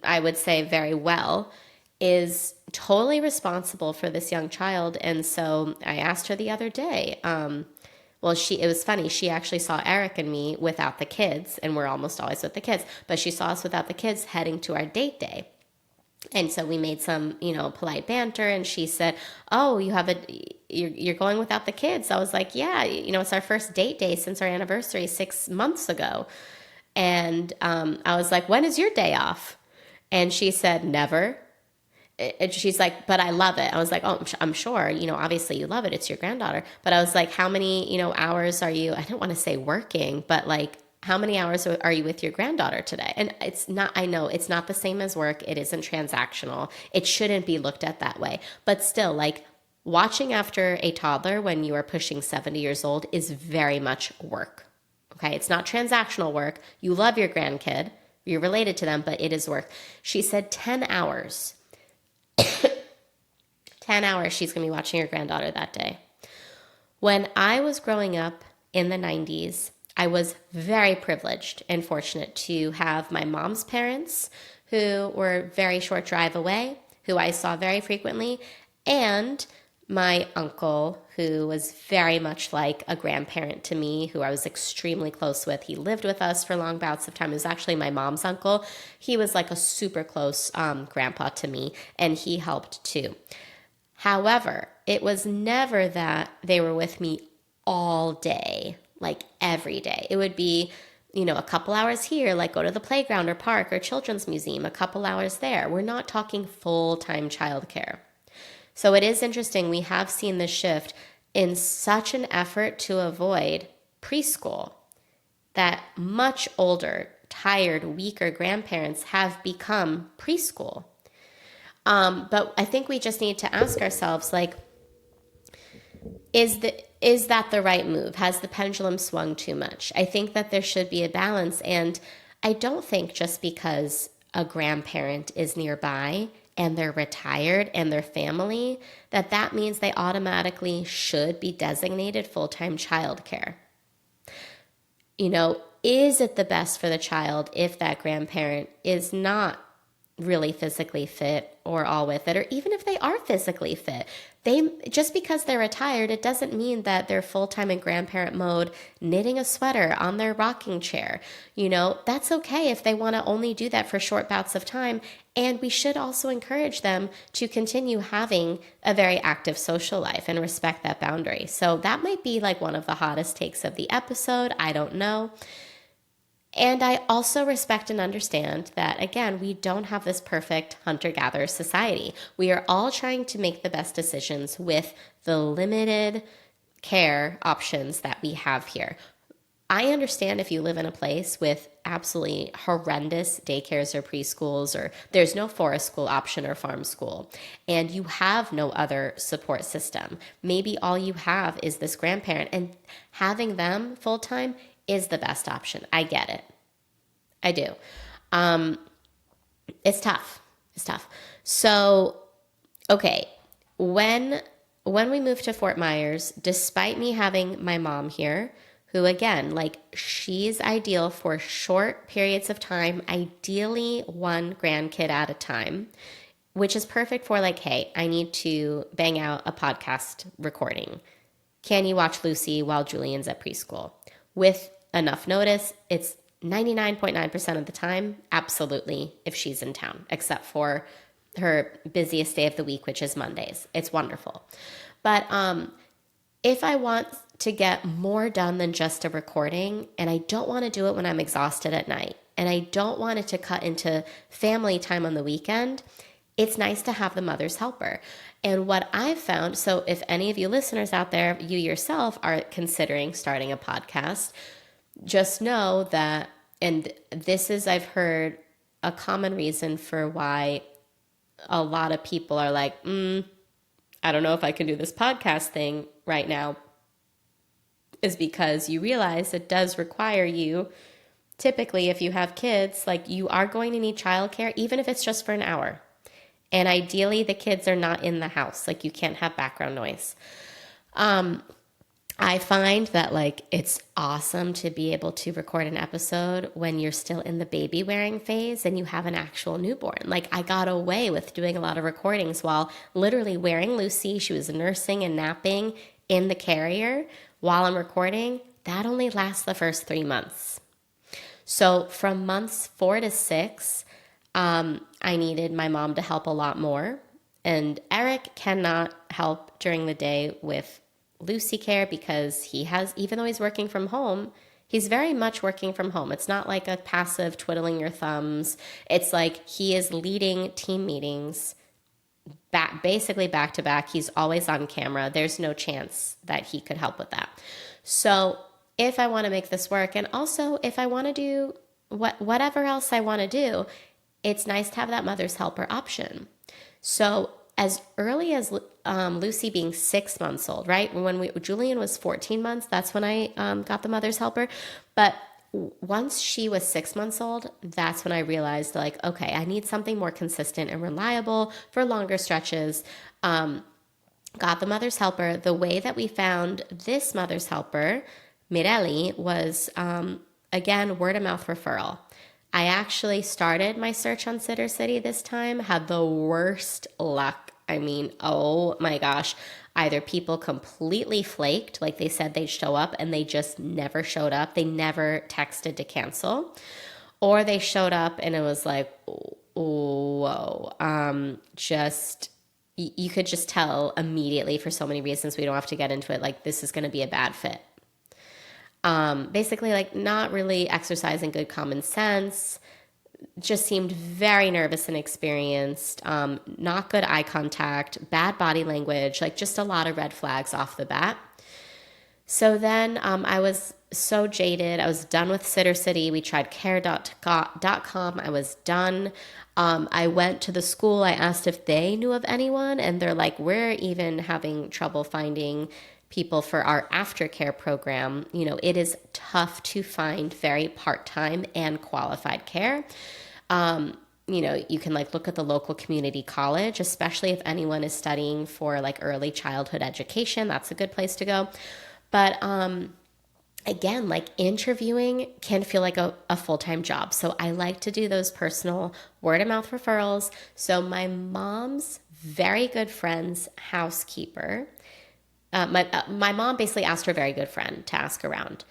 I would say, very well, is totally responsible for this young child. And so I asked her the other day, it was funny. She actually saw Eric and me without the kids, and we're almost always with the kids, but she saw us without the kids heading to our date day. And so we made some, polite banter, and she said, "Oh, you're going without the kids." I was like, "Yeah, it's our first date day since our anniversary 6 months ago." And I was like, "When is your day off?" And she said, "Never." And she's like, "But I love it." I was like, "Oh, I'm sure, obviously you love it. It's your granddaughter." But I was like, "How many, hours are you," I don't want to say working, but like, how many hours are you with your granddaughter today? And I know it's not the same as work. It isn't transactional. It shouldn't be looked at that way. But still, like, watching after a toddler when you are pushing 70 years old is very much work. Okay. It's not transactional work. You love your grandkid. You're related to them, but it is work. She said 10 hours. 10 hours she's going to be watching her granddaughter that day. When I was growing up in the 90s, I was very privileged and fortunate to have my mom's parents, who were very short drive away, who I saw very frequently, and my uncle, who was very much like a grandparent to me, who I was extremely close with. He lived with us for long bouts of time. It was actually my mom's uncle. He was like a super close grandpa to me, and he helped too. However, it was never that they were with me all day, like every day. It would be, a couple hours here, like go to the playground or park or children's museum, a couple hours there. We're not talking full-time childcare. So it is interesting. We have seen this shift in such an effort to avoid preschool that much older, tired, weaker grandparents have become preschool. But I think we just need to ask ourselves, like, is that the right move? Has the pendulum swung too much? I think that there should be a balance. And I don't think just because a grandparent is nearby and they're retired and their family, that means they automatically should be designated full-time childcare. Is it the best for the child if that grandparent is not really physically fit or all with it, or even if they are physically fit? Just because they're retired, it doesn't mean that they're full-time in grandparent mode, knitting a sweater on their rocking chair. That's okay if they want to only do that for short bouts of time. And we should also encourage them to continue having a very active social life and respect that boundary. So that might be like one of the hottest takes of the episode. I don't know. And I also respect and understand that, again, we don't have this perfect hunter-gatherer society. We are all trying to make the best decisions with the limited care options that we have here. I understand if you live in a place with absolutely horrendous daycares or preschools, or there's no forest school option or farm school, and you have no other support system. Maybe all you have is this grandparent, and having them full-time is the best option. I get it. I do. It's tough. So, okay, when we moved to Fort Myers, despite me having my mom here, who again, like, she's ideal for short periods of time, ideally one grandkid at a time. which is perfect for like, hey, I need to bang out a podcast recording. Can you watch Lucy while Julian's at preschool? With enough notice, it's 99.9% of the time, absolutely, if she's in town, except for her busiest day of the week, which is Mondays. It's wonderful. But if I want to get more done than just a recording, and I don't want to do it when I'm exhausted at night, and I don't want it to cut into family time on the weekend, it's nice to have the mother's helper. And what I've found, so if any of you listeners out there, you yourself are considering starting a podcast, just know that, and this is, I've heard, a common reason for why a lot of people are like, I don't know if I can do this podcast thing right now, is because you realize it does require you, typically if you have kids, like you are going to need childcare, even if it's just for an hour. And ideally the kids are not in the house, like you can't have background noise. I find that like it's awesome to be able to record an episode when you're still in the baby wearing phase and you have an actual newborn. Like I got away with doing a lot of recordings while literally wearing Lucy. She was nursing and napping in the carrier while I'm recording. That only lasts the first 3 months. So from months 4 to 6, I needed my mom to help a lot more. And Eric cannot help during the day with Lucy care because he has, even though he's working from home, he's very much working from home. It's not like a passive twiddling your thumbs. It's like he is leading team meetings basically back to back. He's always on camera. There's no chance that he could help with that. So if I want to make this work, and also if I want to do whatever else I want to do, it's nice to have that mother's helper option. So as early as Lucy being 6 months old, right? When Julian was 14 months, that's when I got the mother's helper. But once she was 6 months old, that's when I realized like, okay, I need something more consistent and reliable for longer stretches. Got the mother's helper. The way that we found this mother's helper, Mirelli, was, again, word of mouth referral. I actually started my search on Sitter City this time, had the worst luck. I mean, oh my gosh. Either people completely flaked, like they said they'd show up and they just never showed up. They never texted to cancel. Or they showed up and it was like, whoa. You could just tell immediately for so many reasons. We don't have to get into it. Like this is going to be a bad fit. Basically like not really exercising good common sense, just seemed very nervous and experienced, not good eye contact, bad body language, like just a lot of red flags off the bat. So then I was so jaded. I was done with Sitter City. We tried care.com. I was done. I went to the school. I asked if they knew of anyone, and they're like, we're even having trouble finding people for our aftercare program. You know, it is tough to find very part-time and qualified care. You know, you can like look at the local community college, especially if anyone is studying for like early childhood education. That's a good place to go. But again, like interviewing can feel like a full-time job. So I like to do those personal word-of-mouth referrals. So my mom's very good friend's housekeeper, my mom basically asked her very good friend to ask around.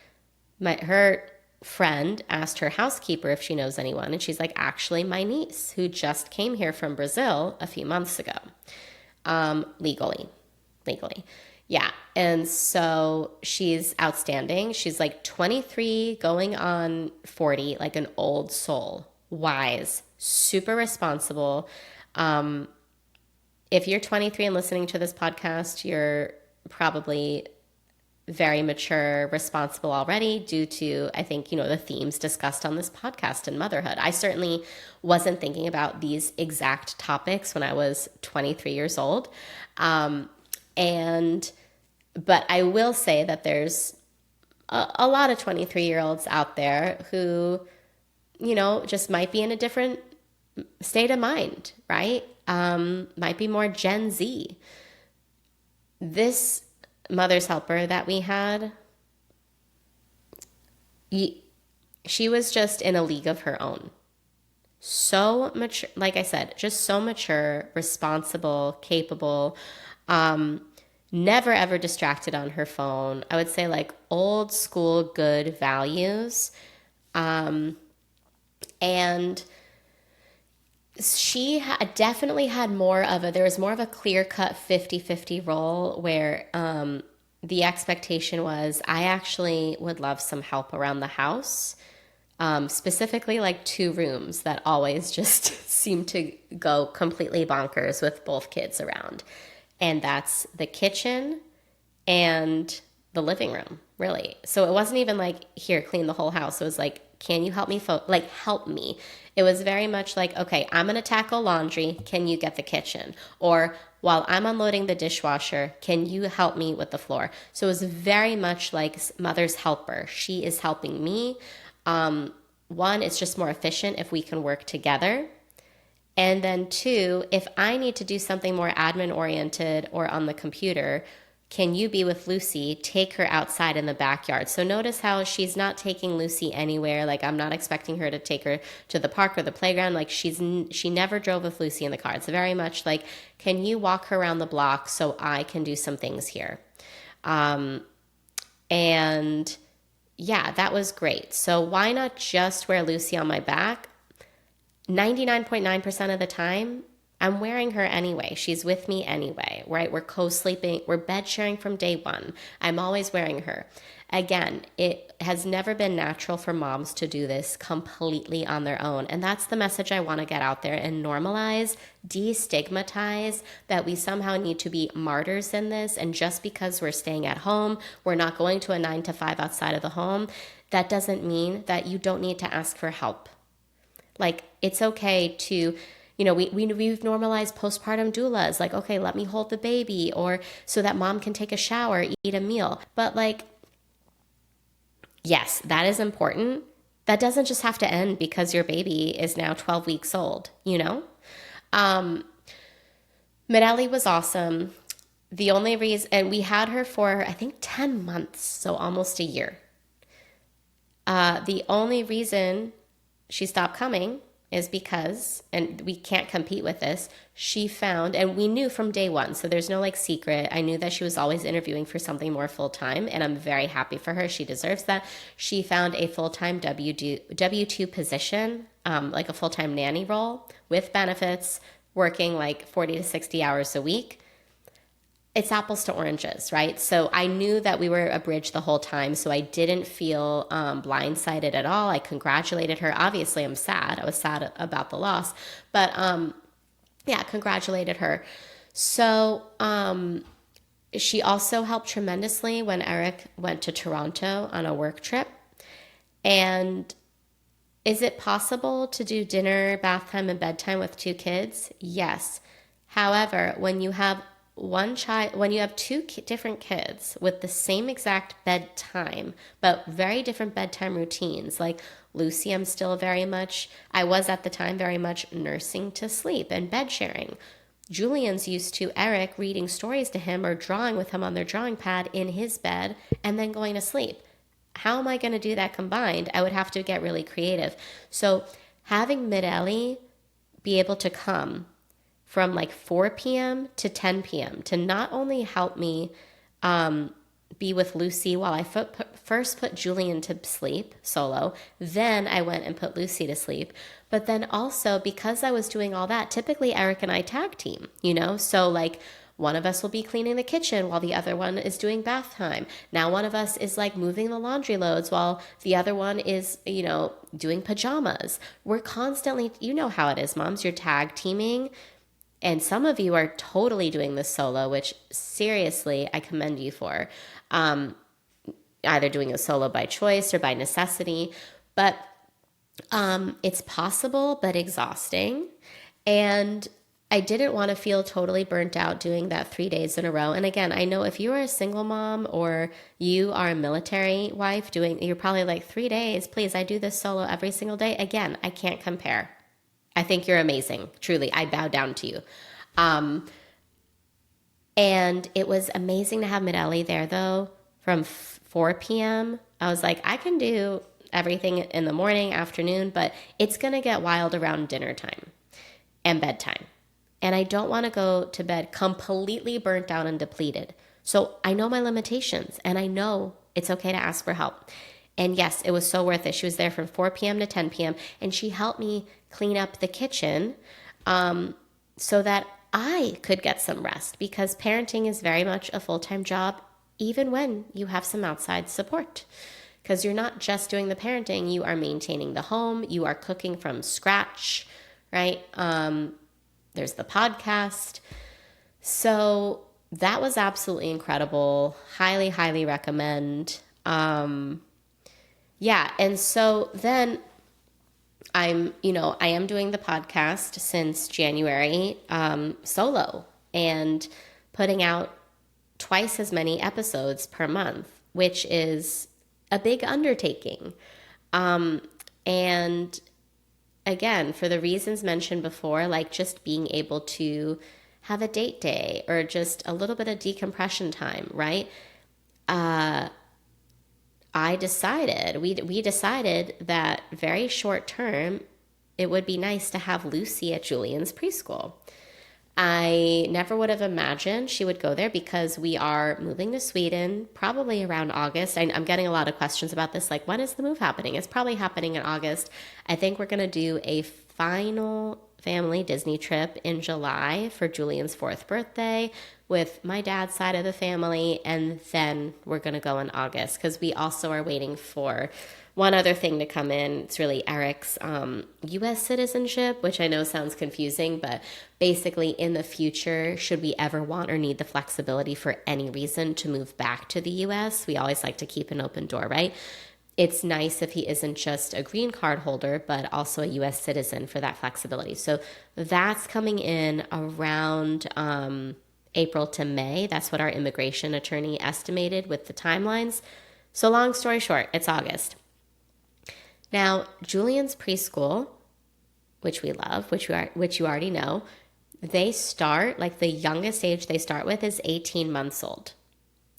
Her friend asked her housekeeper if she knows anyone, and she's like, actually, my niece who just came here from Brazil a few months ago, legally. Yeah. And so she's outstanding. She's like 23 going on 40, like an old soul, wise, super responsible. If you're 23 and listening to this podcast, you're probably very mature, responsible already due to, I think, you know, the themes discussed on this podcast in motherhood. I certainly wasn't thinking about these exact topics when I was 23 years old. But I will say that there's a lot of 23-year-olds out there who, you know, just might be in a different state of mind, right? Might be more Gen Z. This mother's helper that we had, she was just in a league of her own. So mature, like I said, just so mature, responsible, capable, never ever distracted on her phone. I would say like old school good values. And definitely had more of there was more of a clear cut 50-50 role where the expectation was I actually would love some help around the house. Specifically, like 2 rooms that always just seem to go completely bonkers with both kids around. And that's the kitchen and the living room, really. So it wasn't even like, here, clean the whole house. It was like, can you help me? Like, help me. It was very much like, okay, I'm going to tackle laundry. Can you get the kitchen? Or while I'm unloading the dishwasher, can you help me with the floor? So it was very much like mother's helper. She is helping me. One, it's just more efficient if we can work together. And then 2, if I need to do something more admin oriented or on the computer, can you be with Lucy? Take her outside in the backyard. So notice how she's not taking Lucy anywhere. Like I'm not expecting her to take her to the park or the playground. Like she never drove with Lucy in the car. It's very much like, can you walk her around the block so I can do some things here? And yeah, that was great. So why not just wear Lucy on my back? 99.9% of the time, I'm wearing her anyway. She's with me anyway, right? We're co-sleeping. We're bed sharing from day one. I'm always wearing her. Again, it has never been natural for moms to do this completely on their own. And that's the message I want to get out there and normalize, destigmatize that we somehow need to be martyrs in this. And just because we're staying at home, we're not going to a 9 to 5 outside of the home, that doesn't mean that you don't need to ask for help. Like, it's okay to, we've normalized postpartum doulas. Like, okay, let me hold the baby, or so that mom can take a shower, eat a meal. But like, yes, that is important. That doesn't just have to end because your baby is now 12 weeks old, Mideli was awesome. The only reason, and we had her for, I think, 10 months, so almost a year. The only reason she stopped coming is because, and we can't compete with this, she found, and we knew from day one, so there's no like secret. I knew that she was always interviewing for something more full-time, and I'm very happy for her. She deserves that. She found a full-time W2 position, like a full-time nanny role with benefits, working like 40 to 60 hours a week. It's apples to oranges, right? So I knew that we were a bridge the whole time, so I didn't feel blindsided at all. I congratulated her. Obviously, I'm sad. I was sad about the loss, but yeah, congratulated her. So she also helped tremendously when Eric went to Toronto on a work trip. And is it possible to do dinner, bath time, and bedtime with 2 kids? Yes. However, when you have when you have 2 different kids with the same exact bedtime, but very different bedtime routines, like Lucy, I was at the time very much nursing to sleep and bed sharing. Julian's used to Eric reading stories to him or drawing with him on their drawing pad in his bed and then going to sleep. How am I going to do that combined? I would have to get really creative. So having Mideli be able to come from like 4 p.m. to 10 p.m. to not only help me be with Lucy while I first put Julian to sleep solo, then I went and put Lucy to sleep. But then also, because I was doing all that, typically Eric and I tag team, So like one of us will be cleaning the kitchen while the other one is doing bath time. Now one of us is like moving the laundry loads while the other one is, doing pajamas. We're constantly, you know how it is, moms, you're tag teaming. And some of you are totally doing this solo, which seriously, I commend you for. Either doing a solo by choice or by necessity. But it's possible, but exhausting. And I didn't want to feel totally burnt out doing that 3 days in a row. And again, I know if you are a single mom or you are a military wife you're probably like 3 days, please, I do this solo every single day. Again, I can't compare. I think you're amazing. Truly, I bow down to you. And it was amazing to have Mideli there, though, from 4 p.m. I was like, I can do everything in the morning, afternoon, but it's going to get wild around dinner time and bedtime. And I don't want to go to bed completely burnt out and depleted. So I know my limitations, and I know it's okay to ask for help. And yes, it was so worth it. She was there from 4 p.m. to 10 p.m. and she helped me clean up the kitchen so that I could get some rest, because parenting is very much a full-time job, even when you have some outside support. Because you're not just doing the parenting, you are maintaining the home, you are cooking from scratch, right? There's the podcast. So that was absolutely incredible. Highly, highly recommend. Yeah. And so then I am doing the podcast since January, solo, and putting out twice as many episodes per month, which is a big undertaking. And again, for the reasons mentioned before, like just being able to have a date day or just a little bit of decompression time, right? We decided that very short term, it would be nice to have Lucy at Julian's preschool. I never would have imagined she would go there, because we are moving to Sweden probably around August. I'm getting a lot of questions about this, like, when is the move happening? It's probably happening in August. I think we're going to do a final family Disney trip in July for Julian's 4th birthday with my dad's side of the family, and then we're going to go in August, because we also are waiting for one other thing to come in. It's really Eric's U.S. citizenship, which I know sounds confusing, but basically in the future, should we ever want or need the flexibility for any reason to move back to the U.S., we always like to keep an open door, right? It's nice if he isn't just a green card holder, but also a U.S. citizen, for that flexibility. So that's coming in around April to May. That's what our immigration attorney estimated with the timelines. So long story short, it's August. Now, Julian's preschool, which we love, which you already know, they start, like the youngest age they start with is 18 months old.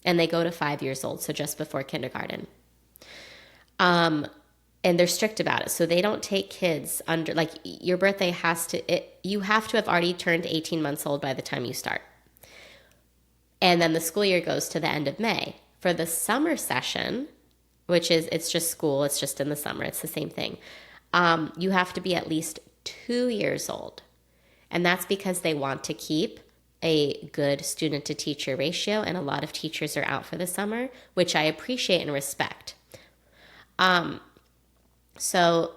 And they go to 5 years old, so just before kindergarten. And they're strict about it. So they don't take kids under, like, your birthday you have to have already turned 18 months old by the time you start. And then the school year goes to the end of May. For the summer session, it's just school, it's just in the summer, it's the same thing. You have to be at least 2 years old. And that's because they want to keep a good student to teacher ratio, and a lot of teachers are out for the summer, which I appreciate and respect. So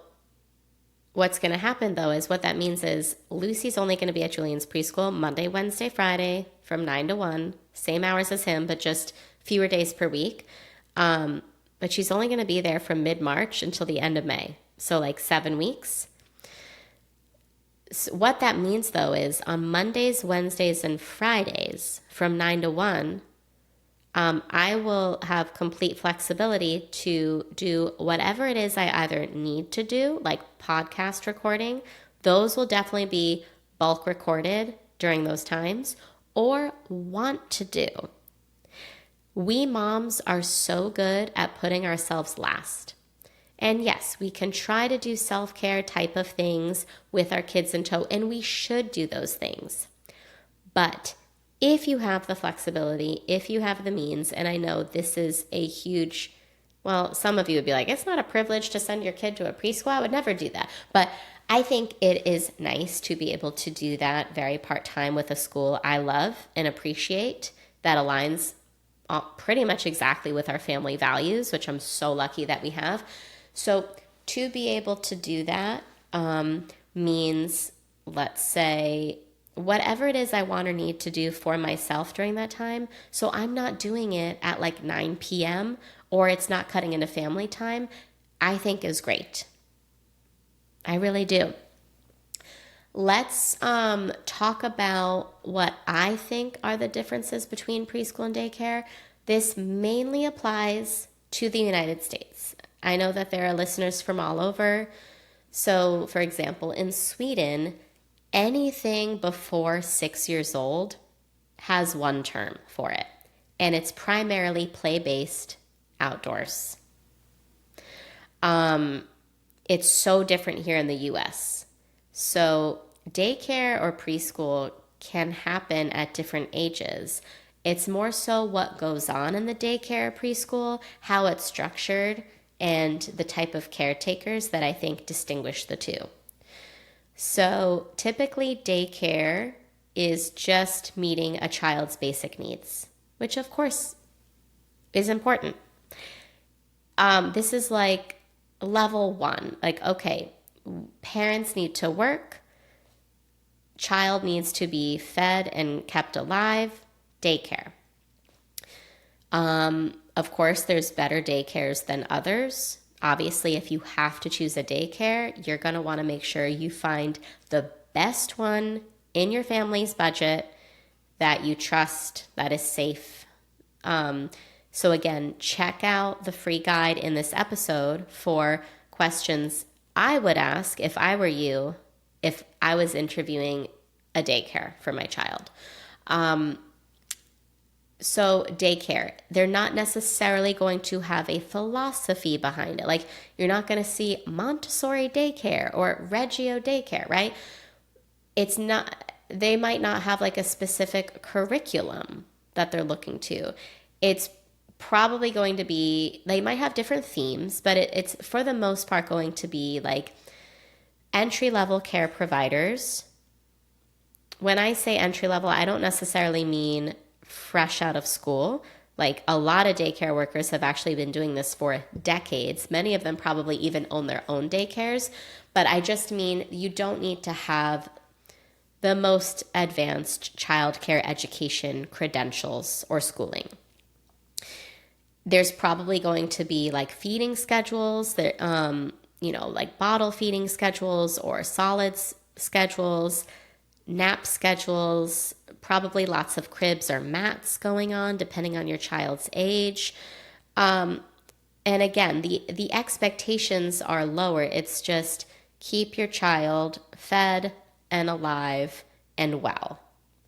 what's going to happen, though, is what that means is Lucy's only going to be at Julian's preschool Monday, Wednesday, Friday from 9 to 1, same hours as him, but just fewer days per week. But she's only going to be there from mid-March until the end of May, so like 7 weeks. So what that means, though, is on Mondays, Wednesdays, and Fridays from 9 to 1, I will have complete flexibility to do whatever it is I either need to do, like podcast recording. Those will definitely be bulk recorded during those times, or want to do. We moms are so good at putting ourselves last. And yes, we can try to do self-care type of things with our kids in tow, and we should do those things. But if you have the flexibility, if you have the means, and I know this is a huge, well, some of you would be like, it's not a privilege to send your kid to a preschool. I would never do that. But I think it is nice to be able to do that very part-time with a school I love and appreciate, that aligns pretty much exactly with our family values, which I'm so lucky that we have. So to be able to do that means, let's say, whatever it is I want or need to do for myself during that time. So I'm not doing it at like 9 p.m. or it's not cutting into family time, I think is great. I really do. Let's talk about what I think are the differences between preschool and daycare. This mainly applies to the United States. I know that there are listeners from all over. So, for example, in Sweden, anything before 6 years old has one term for it, and it's primarily play-based outdoors. It's so different here in the US. So, daycare or preschool can happen at different ages. It's more so what goes on in the daycare or preschool, how it's structured, and the type of caretakers that I think distinguish the two. So, typically, daycare is just meeting a child's basic needs, which of course is important. This is like level one. Like, okay, parents need to work, child needs to be fed and kept alive, daycare. Of course, there's better daycares than others. Obviously, if you have to choose a daycare, you're going to want to make sure you find the best one in your family's budget that you trust, that is safe. So again, check out the free guide in this episode for questions I would ask if I were you, if I was interviewing a daycare for my child. So daycare, they're not necessarily going to have a philosophy behind it. Like you're not going to see Montessori daycare or Reggio daycare, right? It's not, they might not have like a specific curriculum that they're looking to. It's probably going to be, they might have different themes, but it's for the most part going to be like entry-level care providers. When I say entry-level, I don't necessarily mean fresh out of school. Like a lot of daycare workers have actually been doing this for decades. Many of them probably even own their own daycares. But I just mean you don't need to have the most advanced childcare education credentials or schooling. There's probably going to be like feeding schedules that, like bottle feeding schedules or solids schedules, nap schedules, probably lots of cribs or mats going on depending on your child's age. And again, the expectations are lower. It's just keep your child fed and alive and well,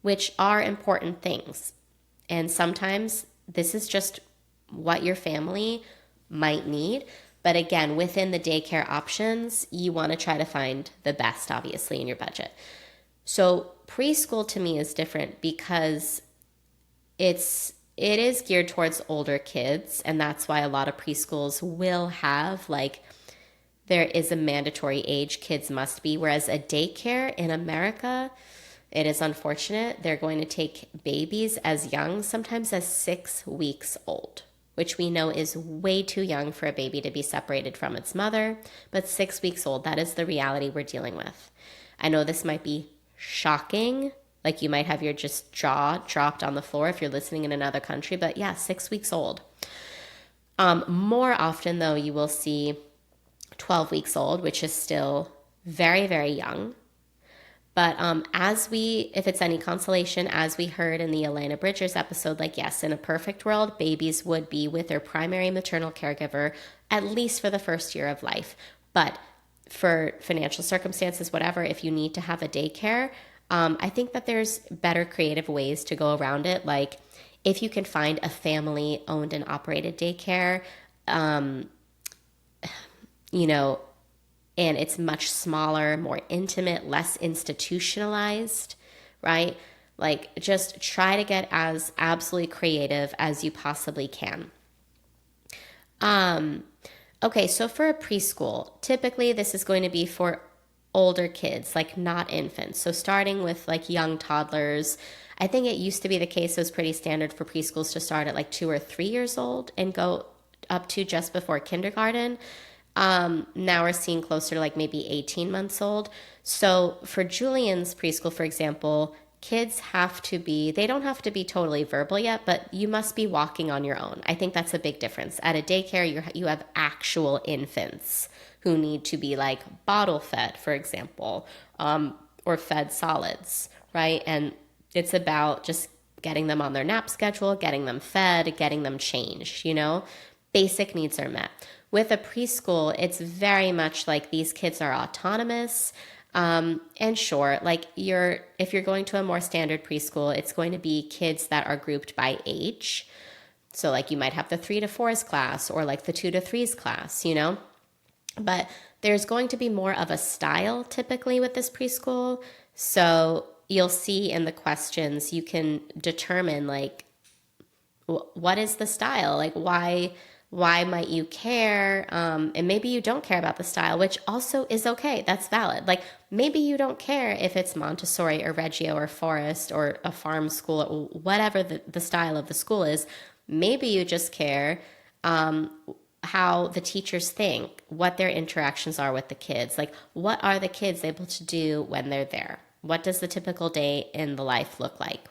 which are important things. And sometimes this is just what your family might need. But again, within the daycare options, you want to try to find the best, obviously, in your budget. So preschool to me is different because it is geared towards older kids, and that's why a lot of preschools will have like there is a mandatory age kids must be, whereas a daycare in America, it is unfortunate, they're going to take babies as young, sometimes as 6 weeks old, which we know is way too young for a baby to be separated from its mother, but 6 weeks old, that is the reality we're dealing with. I know this might be shocking, like you might have your just jaw dropped on the floor if you're listening in another country, but yeah, 6 weeks old. More often though, you will see 12 weeks old, which is still very, very young. But if it's any consolation, as we heard in the Elena Bridgers episode, like yes, in a perfect world, babies would be with their primary maternal caregiver at least for the first year of life. But for financial circumstances, whatever, if you need to have a daycare, I think that there's better creative ways to go around it. Like if you can find a family owned and operated daycare, and it's much smaller, more intimate, less institutionalized, right? Like just try to get as absolutely creative as you possibly can. Okay, so for a preschool, typically this is going to be for older kids, like not infants. So starting with like young toddlers. I think it used to be the case, it was pretty standard for preschools to start at like 2 or 3 years old and go up to just before kindergarten. Now we're seeing closer to like maybe 18 months old. So for Julian's preschool, for example, kids they don't have to be totally verbal yet, but you must be walking on your own. I think that's a big difference. At a daycare, you have actual infants who need to be like bottle fed, for example, or fed solids, right? And it's about just getting them on their nap schedule, getting them fed, getting them changed, basic needs are met. With a preschool, it's very much like these kids are autonomous. And sure, like if you're going to a more standard preschool, it's going to be kids that are grouped by age. So like you might have the 3 to 4s class or like the 2 to 3s class, But there's going to be more of a style typically with this preschool. So you'll see in the questions, you can determine like what is the style, like why might you care, and maybe you don't care about the style, which also is okay. That's valid. Like maybe you don't care if it's Montessori or Reggio or Forest or a farm school or whatever the style of the school is. Maybe you just care how the teachers think, what their interactions are with the kids, like what are the kids able to do when they're there, what does the typical day in the life look like.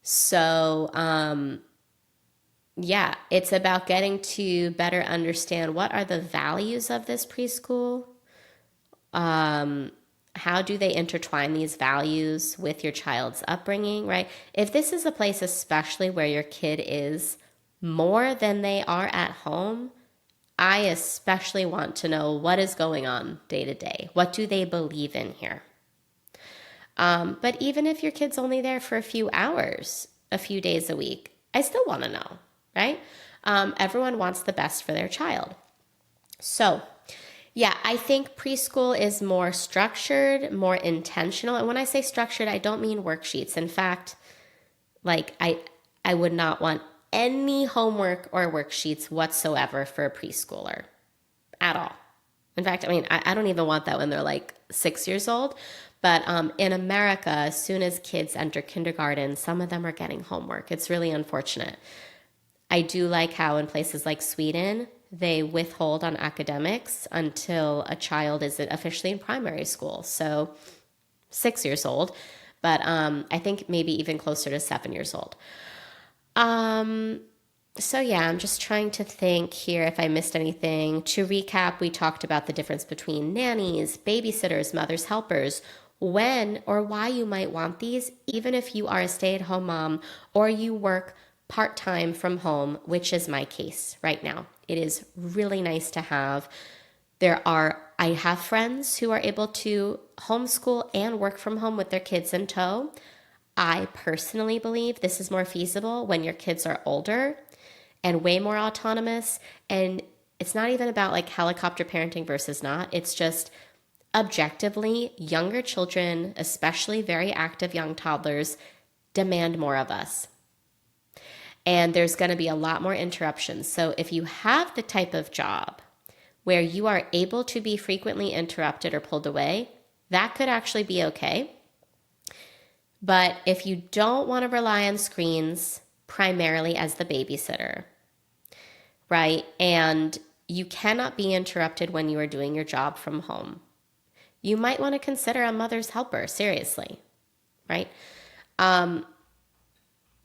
So yeah, it's about getting to better understand what are the values of this preschool. How do they intertwine these values with your child's upbringing, right? If this is a place, especially where your kid is more than they are at home, I especially want to know what is going on day to day. What do they believe in here? But even if your kid's only there for a few hours, a few days a week, I still want to know, right? Everyone wants the best for their child. So, yeah, I think preschool is more structured, more intentional. And when I say structured, I don't mean worksheets. In fact, like I would not want any homework or worksheets whatsoever for a preschooler at all. In fact, I mean, I don't even want that when they're like 6 years old. But in America, as soon as kids enter kindergarten, some of them are getting homework. It's really unfortunate. I do like how in places like Sweden, they withhold on academics until a child is officially in primary school. So 6 years old, but I think maybe even closer to 7 years old. So yeah, I'm just trying to think here if I missed anything. To recap, we talked about the difference between nannies, babysitters, mothers, helpers, when or why you might want these, even if you are a stay-at-home mom or you work part-time from home, which is my case right now. It is really nice to have. I have friends who are able to homeschool and work from home with their kids in tow. I personally believe this is more feasible when your kids are older and way more autonomous. And it's not even about like helicopter parenting versus not. It's just objectively, younger children, especially very active young toddlers, demand more of us. And there's going to be a lot more interruptions. So if you have the type of job where you are able to be frequently interrupted or pulled away, that could actually be okay. But if you don't want to rely on screens primarily as the babysitter, right? And you cannot be interrupted when you are doing your job from home, you might want to consider a mother's helper, seriously, right? And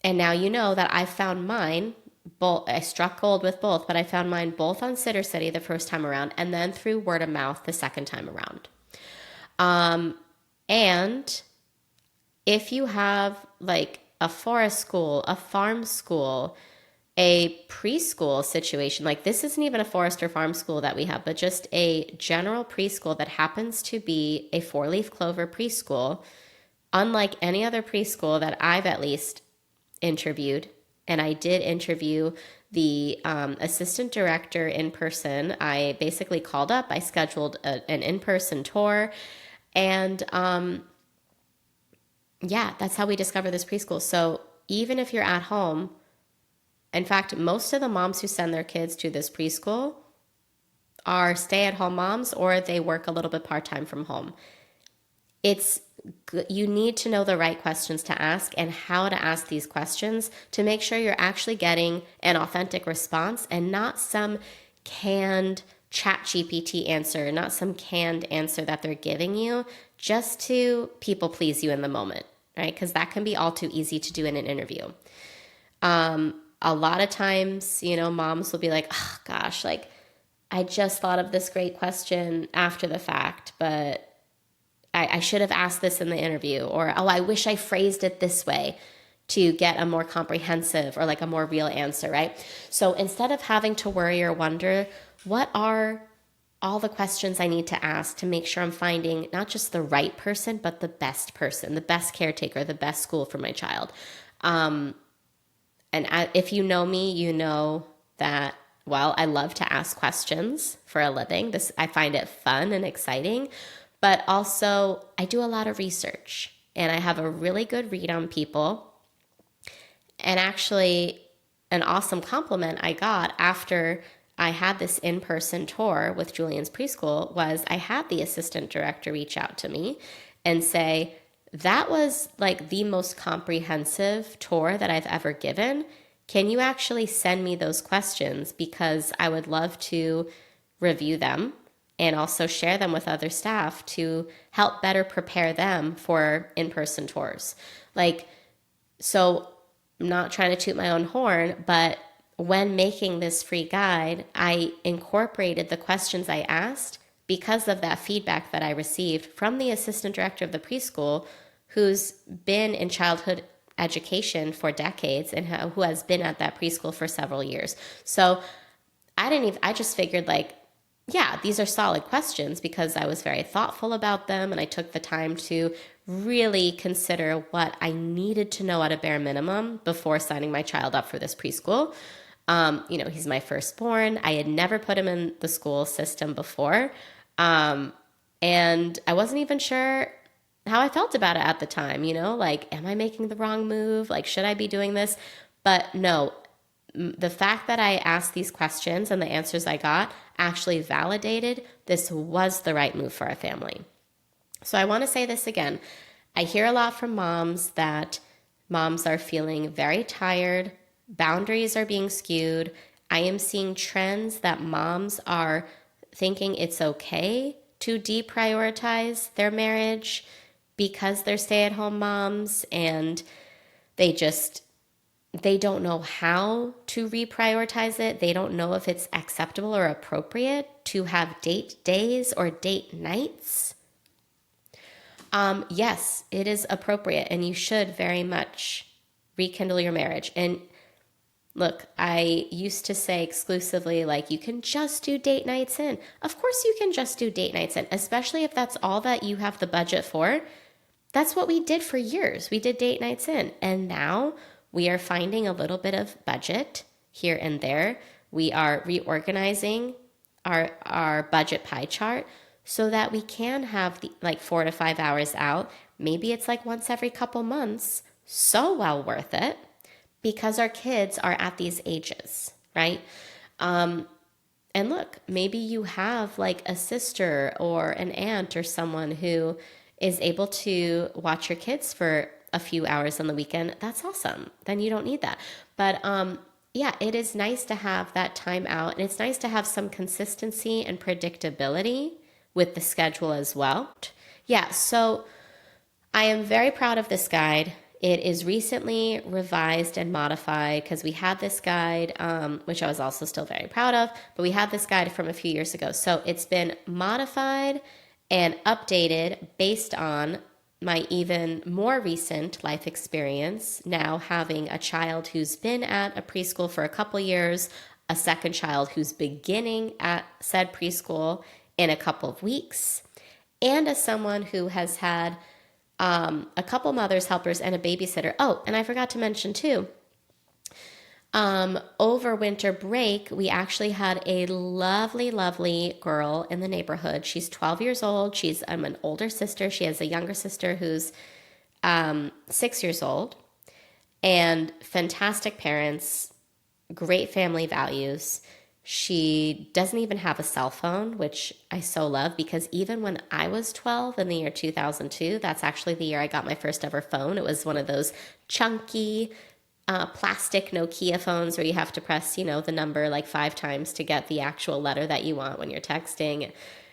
now you know that I found mine, both, I struck gold with both, but I found mine both on Sitter City the first time around and then through word of mouth the second time around. And if you have like a forest school, a farm school, a preschool situation, like this isn't even a forest or farm school that we have, but just a general preschool that happens to be a 4-leaf clover preschool, unlike any other preschool that I've at least interviewed. And I did interview the assistant director in person. I basically called up, I scheduled an in-person tour, and yeah, that's how we discovered this preschool. So even if you're at home, in fact, most of the moms who send their kids to this preschool are stay-at-home moms or they work a little bit part-time from home. You need to know the right questions to ask and how to ask these questions to make sure you're actually getting an authentic response and not some canned ChatGPT answer, not some canned answer that they're giving you just to people please you in the moment, right? Because that can be all too easy to do in an interview. A lot of times, moms will be like, oh gosh, like I just thought of this great question after the fact, but I should have asked this in the interview, or, oh, I wish I phrased it this way to get a more comprehensive or like a more real answer, right? So instead of having to worry or wonder, what are all the questions I need to ask to make sure I'm finding not just the right person, but the best person, the best caretaker, the best school for my child. And if you know me, you know that well, I love to ask questions for a living. I find it fun and exciting, but also I do a lot of research and I have a really good read on people. And actually, an awesome compliment I got after I had this in-person tour with Julian's preschool was I had the assistant director reach out to me and say, that was like the most comprehensive tour that I've ever given. Can you actually send me those questions? Because I would love to review them and also share them with other staff to help better prepare them for in-person tours. So I'm not trying to toot my own horn, but when making this free guide, I incorporated the questions I asked because of that feedback that I received from the assistant director of the preschool who's been in childhood education for decades and who has been at that preschool for several years. So I just figured yeah, these are solid questions because I was very thoughtful about them and I took the time to really consider what I needed to know at a bare minimum before signing my child up for this preschool. He's my firstborn. I had never put him in the school system before. And I wasn't even sure how I felt about it at the time, am I making the wrong move? Should I be doing this? But no, the fact that I asked these questions and the answers I got actually validated this was the right move for our family. So I want to say this again. I hear a lot from moms that moms are feeling very tired, boundaries are being skewed. I am seeing trends that moms are thinking it's okay to deprioritize their marriage because they're stay-at-home moms and they don't know how to reprioritize it. They don't know if it's acceptable or appropriate to have date days or date nights. Yes, it is appropriate and you should very much rekindle your marriage. And look, I used to say exclusively, you can just do date nights in. Of course you can just do date nights in, especially if that's all that you have the budget for. That's what we did for years. We did date nights in. And now we are finding a little bit of budget here and there. We are reorganizing our budget pie chart so that we can have 4 to 5 hours out. Maybe it's once every couple months. So well worth it because our kids are at these ages, right? And look, maybe you have a sister or an aunt or someone who is able to watch your kids for a few hours on the weekend. That's awesome. Then you don't need that. But yeah, it is nice to have that time out. And it's nice to have some consistency and predictability with the schedule as well. Yeah, so I am very proud of this guide. It is recently revised and modified because we had this guide, which I was also still very proud of, but we had this guide from a few years ago. So it's been modified and updated based on my even more recent life experience, now having a child who's been at a preschool for a couple years, a second child who's beginning at said preschool in a couple of weeks, and as someone who has had a couple mothers, helpers, and a babysitter. Oh, and I forgot to mention too, over winter break, we actually had a lovely, lovely girl in the neighborhood. She's 12 years old. I'm an older sister. She has a younger sister who's 6 years old. And fantastic parents, great family values. She doesn't even have a cell phone, which I so love because even when I was 12 in the year 2002, that's actually the year I got my first ever phone. It was one of those chunky plastic Nokia phones where you have to press, the number 5 times to get the actual letter that you want when you're texting.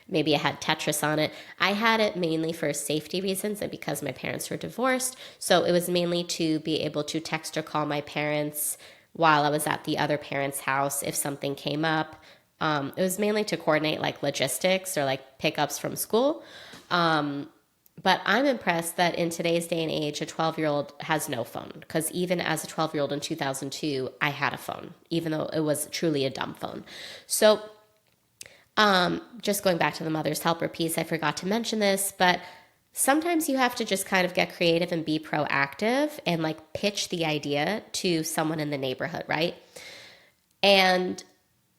Maybe it had Tetris on it. I had it mainly for safety reasons and because my parents were divorced. So it was mainly to be able to text or call my parents while I was at the other parent's house if something came up. It was mainly to coordinate logistics or pickups from school. But I'm impressed that in today's day and age, a 12-year-old has no phone. Because even as a 12-year-old in 2002, I had a phone, even though it was truly a dumb phone. So just going back to the mother's helper piece, I forgot to mention this, but sometimes you have to just kind of get creative and be proactive and pitch the idea to someone in the neighborhood, right? And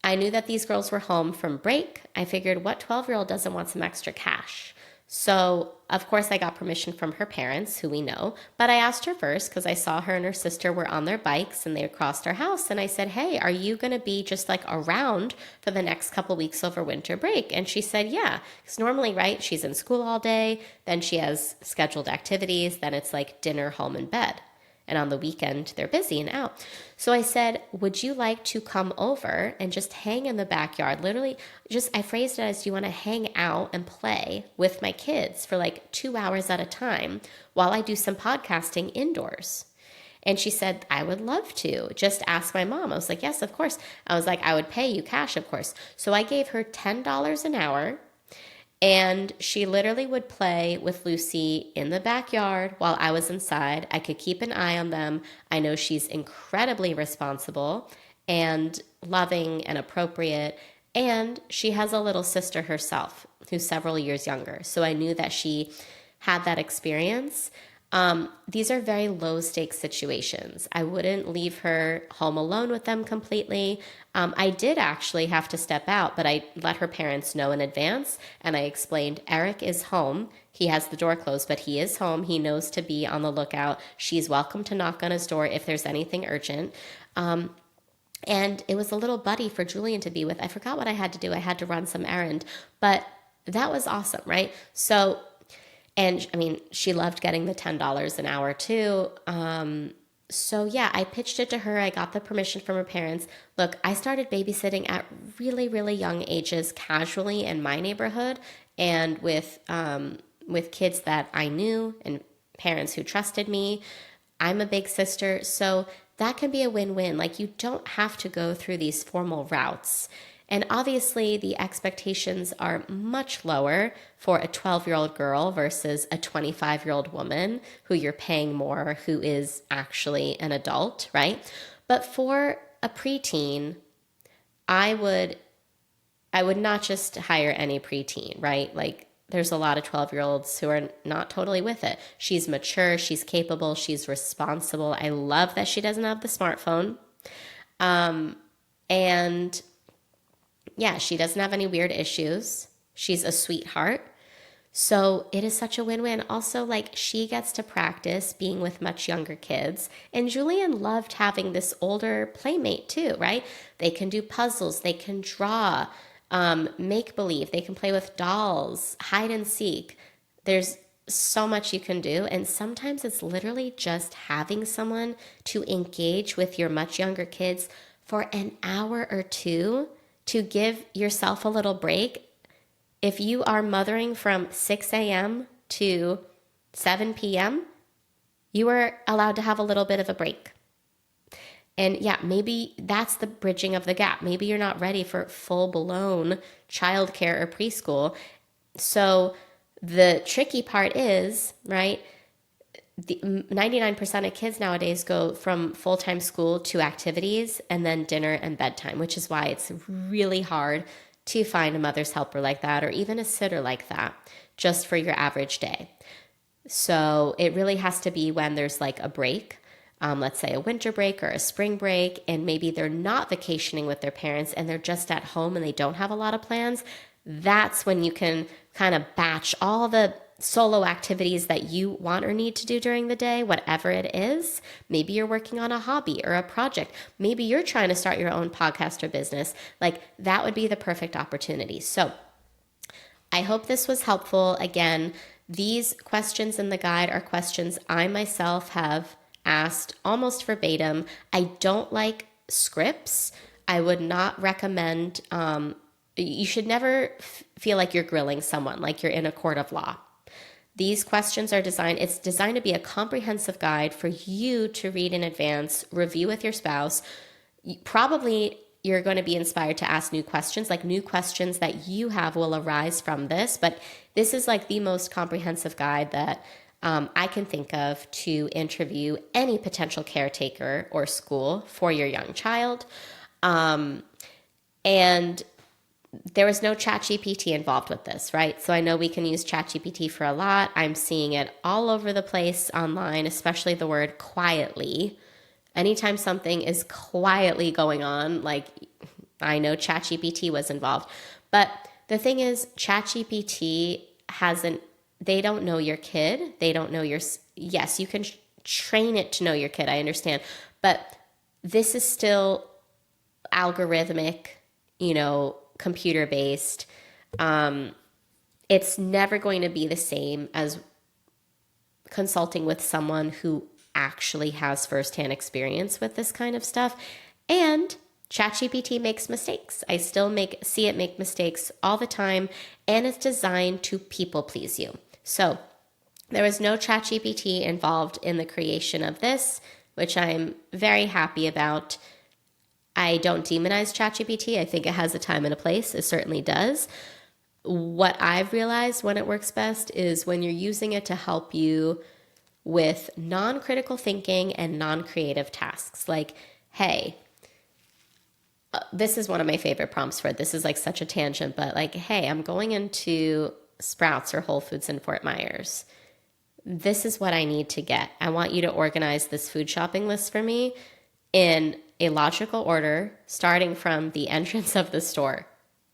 I knew that these girls were home from break. I figured, what 12-year-old doesn't want some extra cash? So, of course, I got permission from her parents, who we know, but I asked her first because I saw her and her sister were on their bikes and they had crossed our house. And I said, hey, are you going to be just like around for the next couple weeks over winter break? And she said, yeah, because normally, right, she's in school all day, then she has scheduled activities, then it's like dinner, home, and bed. And on the weekend, they're busy and out. So I said, would you like to come over and just hang in the backyard? Literally, I phrased it as, do you want to hang out and play with my kids for like 2 hours at a time while I do some podcasting indoors? And she said, I would love to. Just ask my mom. I was like, yes, of course. I was like, I would pay you cash, of course. So I gave her $10 an hour. And she literally would play with Lucy in the backyard while I was inside. I could keep an eye on them. I know she's incredibly responsible and loving and appropriate. And she has a little sister herself who's several years younger. So I knew that she had that experience. These are very low stakes situations. I wouldn't leave her home alone with them completely. I did actually have to step out, but I let her parents know in advance. And I explained, Eric is home. He has the door closed, but he is home. He knows to be on the lookout. She's welcome to knock on his door if there's anything urgent. And it was a little buddy for Julian to be with. I forgot what I had to do. I had to run some errand, but that was awesome, right? So, and I mean, she loved getting the $10 an hour too. So yeah, I pitched it to her. I got the permission from her parents. Look, I started babysitting at really, really young ages, casually in my neighborhood, and with kids that I knew and parents who trusted me. I'm a big sister, so that can be a win-win. Like, you don't have to go through these formal routes. And obviously, the expectations are much lower for a 12-year-old girl versus a 25-year-old woman who you're paying more, who is actually an adult, right? But for a preteen, I would not just hire any preteen, right? Like, there's a lot of 12-year-olds who are not totally with it. She's mature, she's capable, she's responsible. I love that she doesn't have the smartphone. And yeah, she doesn't have any weird issues. She's a sweetheart. So it is such a win-win. Also, like, she gets to practice being with much younger kids. And Julian loved having this older playmate too, right? They can do puzzles, they can draw, make-believe, they can play with dolls, hide and seek. There's so much you can do. And sometimes it's literally just having someone to engage with your much younger kids for an hour or two to give yourself a little break. If you are mothering from 6 a.m. to 7 p.m., you are allowed to have a little bit of a break. And yeah, maybe that's the bridging of the gap. Maybe you're not ready for full-blown childcare or preschool. So the tricky part is, right, 99% of kids nowadays go from full-time school to activities and then dinner and bedtime, which is why it's really hard to find a mother's helper like that or even a sitter like that just for your average day. So it really has to be when there's like a break, let's say a winter break or a spring break, and maybe they're not vacationing with their parents and they're just at home and they don't have a lot of plans. That's when you can kind of batch all the solo activities that you want or need to do during the day, whatever it is. Maybe you're working on a hobby or a project. Maybe you're trying to start your own podcast or business. Like, that would be the perfect opportunity. So I hope this was helpful. Again, these questions in the guide are questions I myself have asked almost verbatim. I don't like scripts. I would not recommend, you should never feel like you're grilling someone, like you're in a court of law. These questions are designed to be a comprehensive guide for you to read in advance, review with your spouse. Probably you're going to be inspired to ask new questions, like new questions that you have will arise from this. But this is like the most comprehensive guide that I can think of to interview any potential caretaker or school for your young child. And there was no ChatGPT involved with this, right? So I know we can use ChatGPT for a lot. I'm seeing it all over the place online, especially the word quietly. Anytime something is quietly going on, like, I know ChatGPT was involved. But the thing is, ChatGPT hasn't, they don't know your kid. They don't know your, yes, you can train it to know your kid. I understand. But this is still algorithmic, computer based. It's never going to be the same as consulting with someone who actually has firsthand experience with this kind of stuff. And ChatGPT makes mistakes. I still see it make mistakes all the time, and it's designed to people please you. So there was no ChatGPT involved in the creation of this, which I'm very happy about. I don't demonize ChatGPT. I think it has a time and a place. It certainly does. What I've realized when it works best is when you're using it to help you with non-critical thinking and non-creative tasks. Like, hey, this is one of my favorite prompts for it. This is like such a tangent, but like, hey, I'm going into Sprouts or Whole Foods in Fort Myers. This is what I need to get. I want you to organize this food shopping list for me in a logical order, starting from the entrance of the store,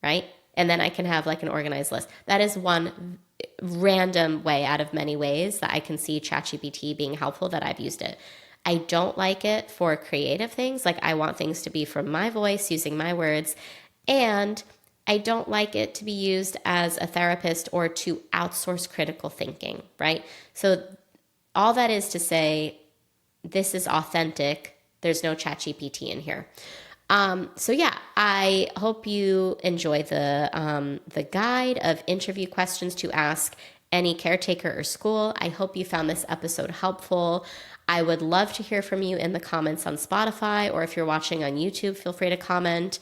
right? And then I can have like an organized list. That is one random way out of many ways that I can see ChatGPT being helpful that I've used it. I don't like it for creative things. Like, I want things to be from my voice, using my words. And I don't like it to be used as a therapist or to outsource critical thinking, right? So all that is to say, this is authentic. There's no ChatGPT in here. So yeah, I hope you enjoy the guide of interview questions to ask any caretaker or school. I hope you found this episode helpful. I would love to hear from you in the comments on Spotify, or if you're watching on YouTube, feel free to comment.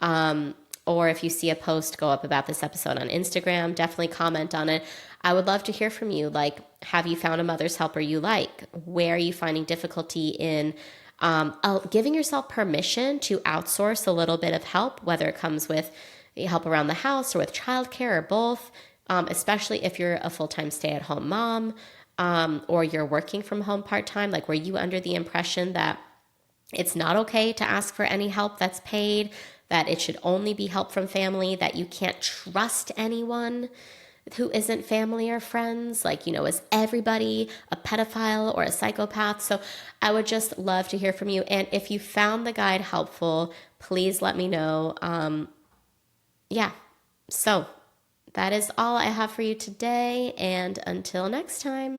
Or if you see a post go up about this episode on Instagram, definitely comment on it. I would love to hear from you. Like, have you found a mother's helper you like? Where are you finding difficulty in giving yourself permission to outsource a little bit of help, whether it comes with help around the house or with childcare or both, especially if you're a full-time stay-at-home mom, or you're working from home part-time. Like, were you under the impression that it's not okay to ask for any help that's paid, that it should only be help from family, that you can't trust anyone who isn't family or friends? Like, is everybody a pedophile or a psychopath? So I would just love to hear from you. And if you found the guide helpful, please let me know. Yeah. So that is all I have for you today. And until next time.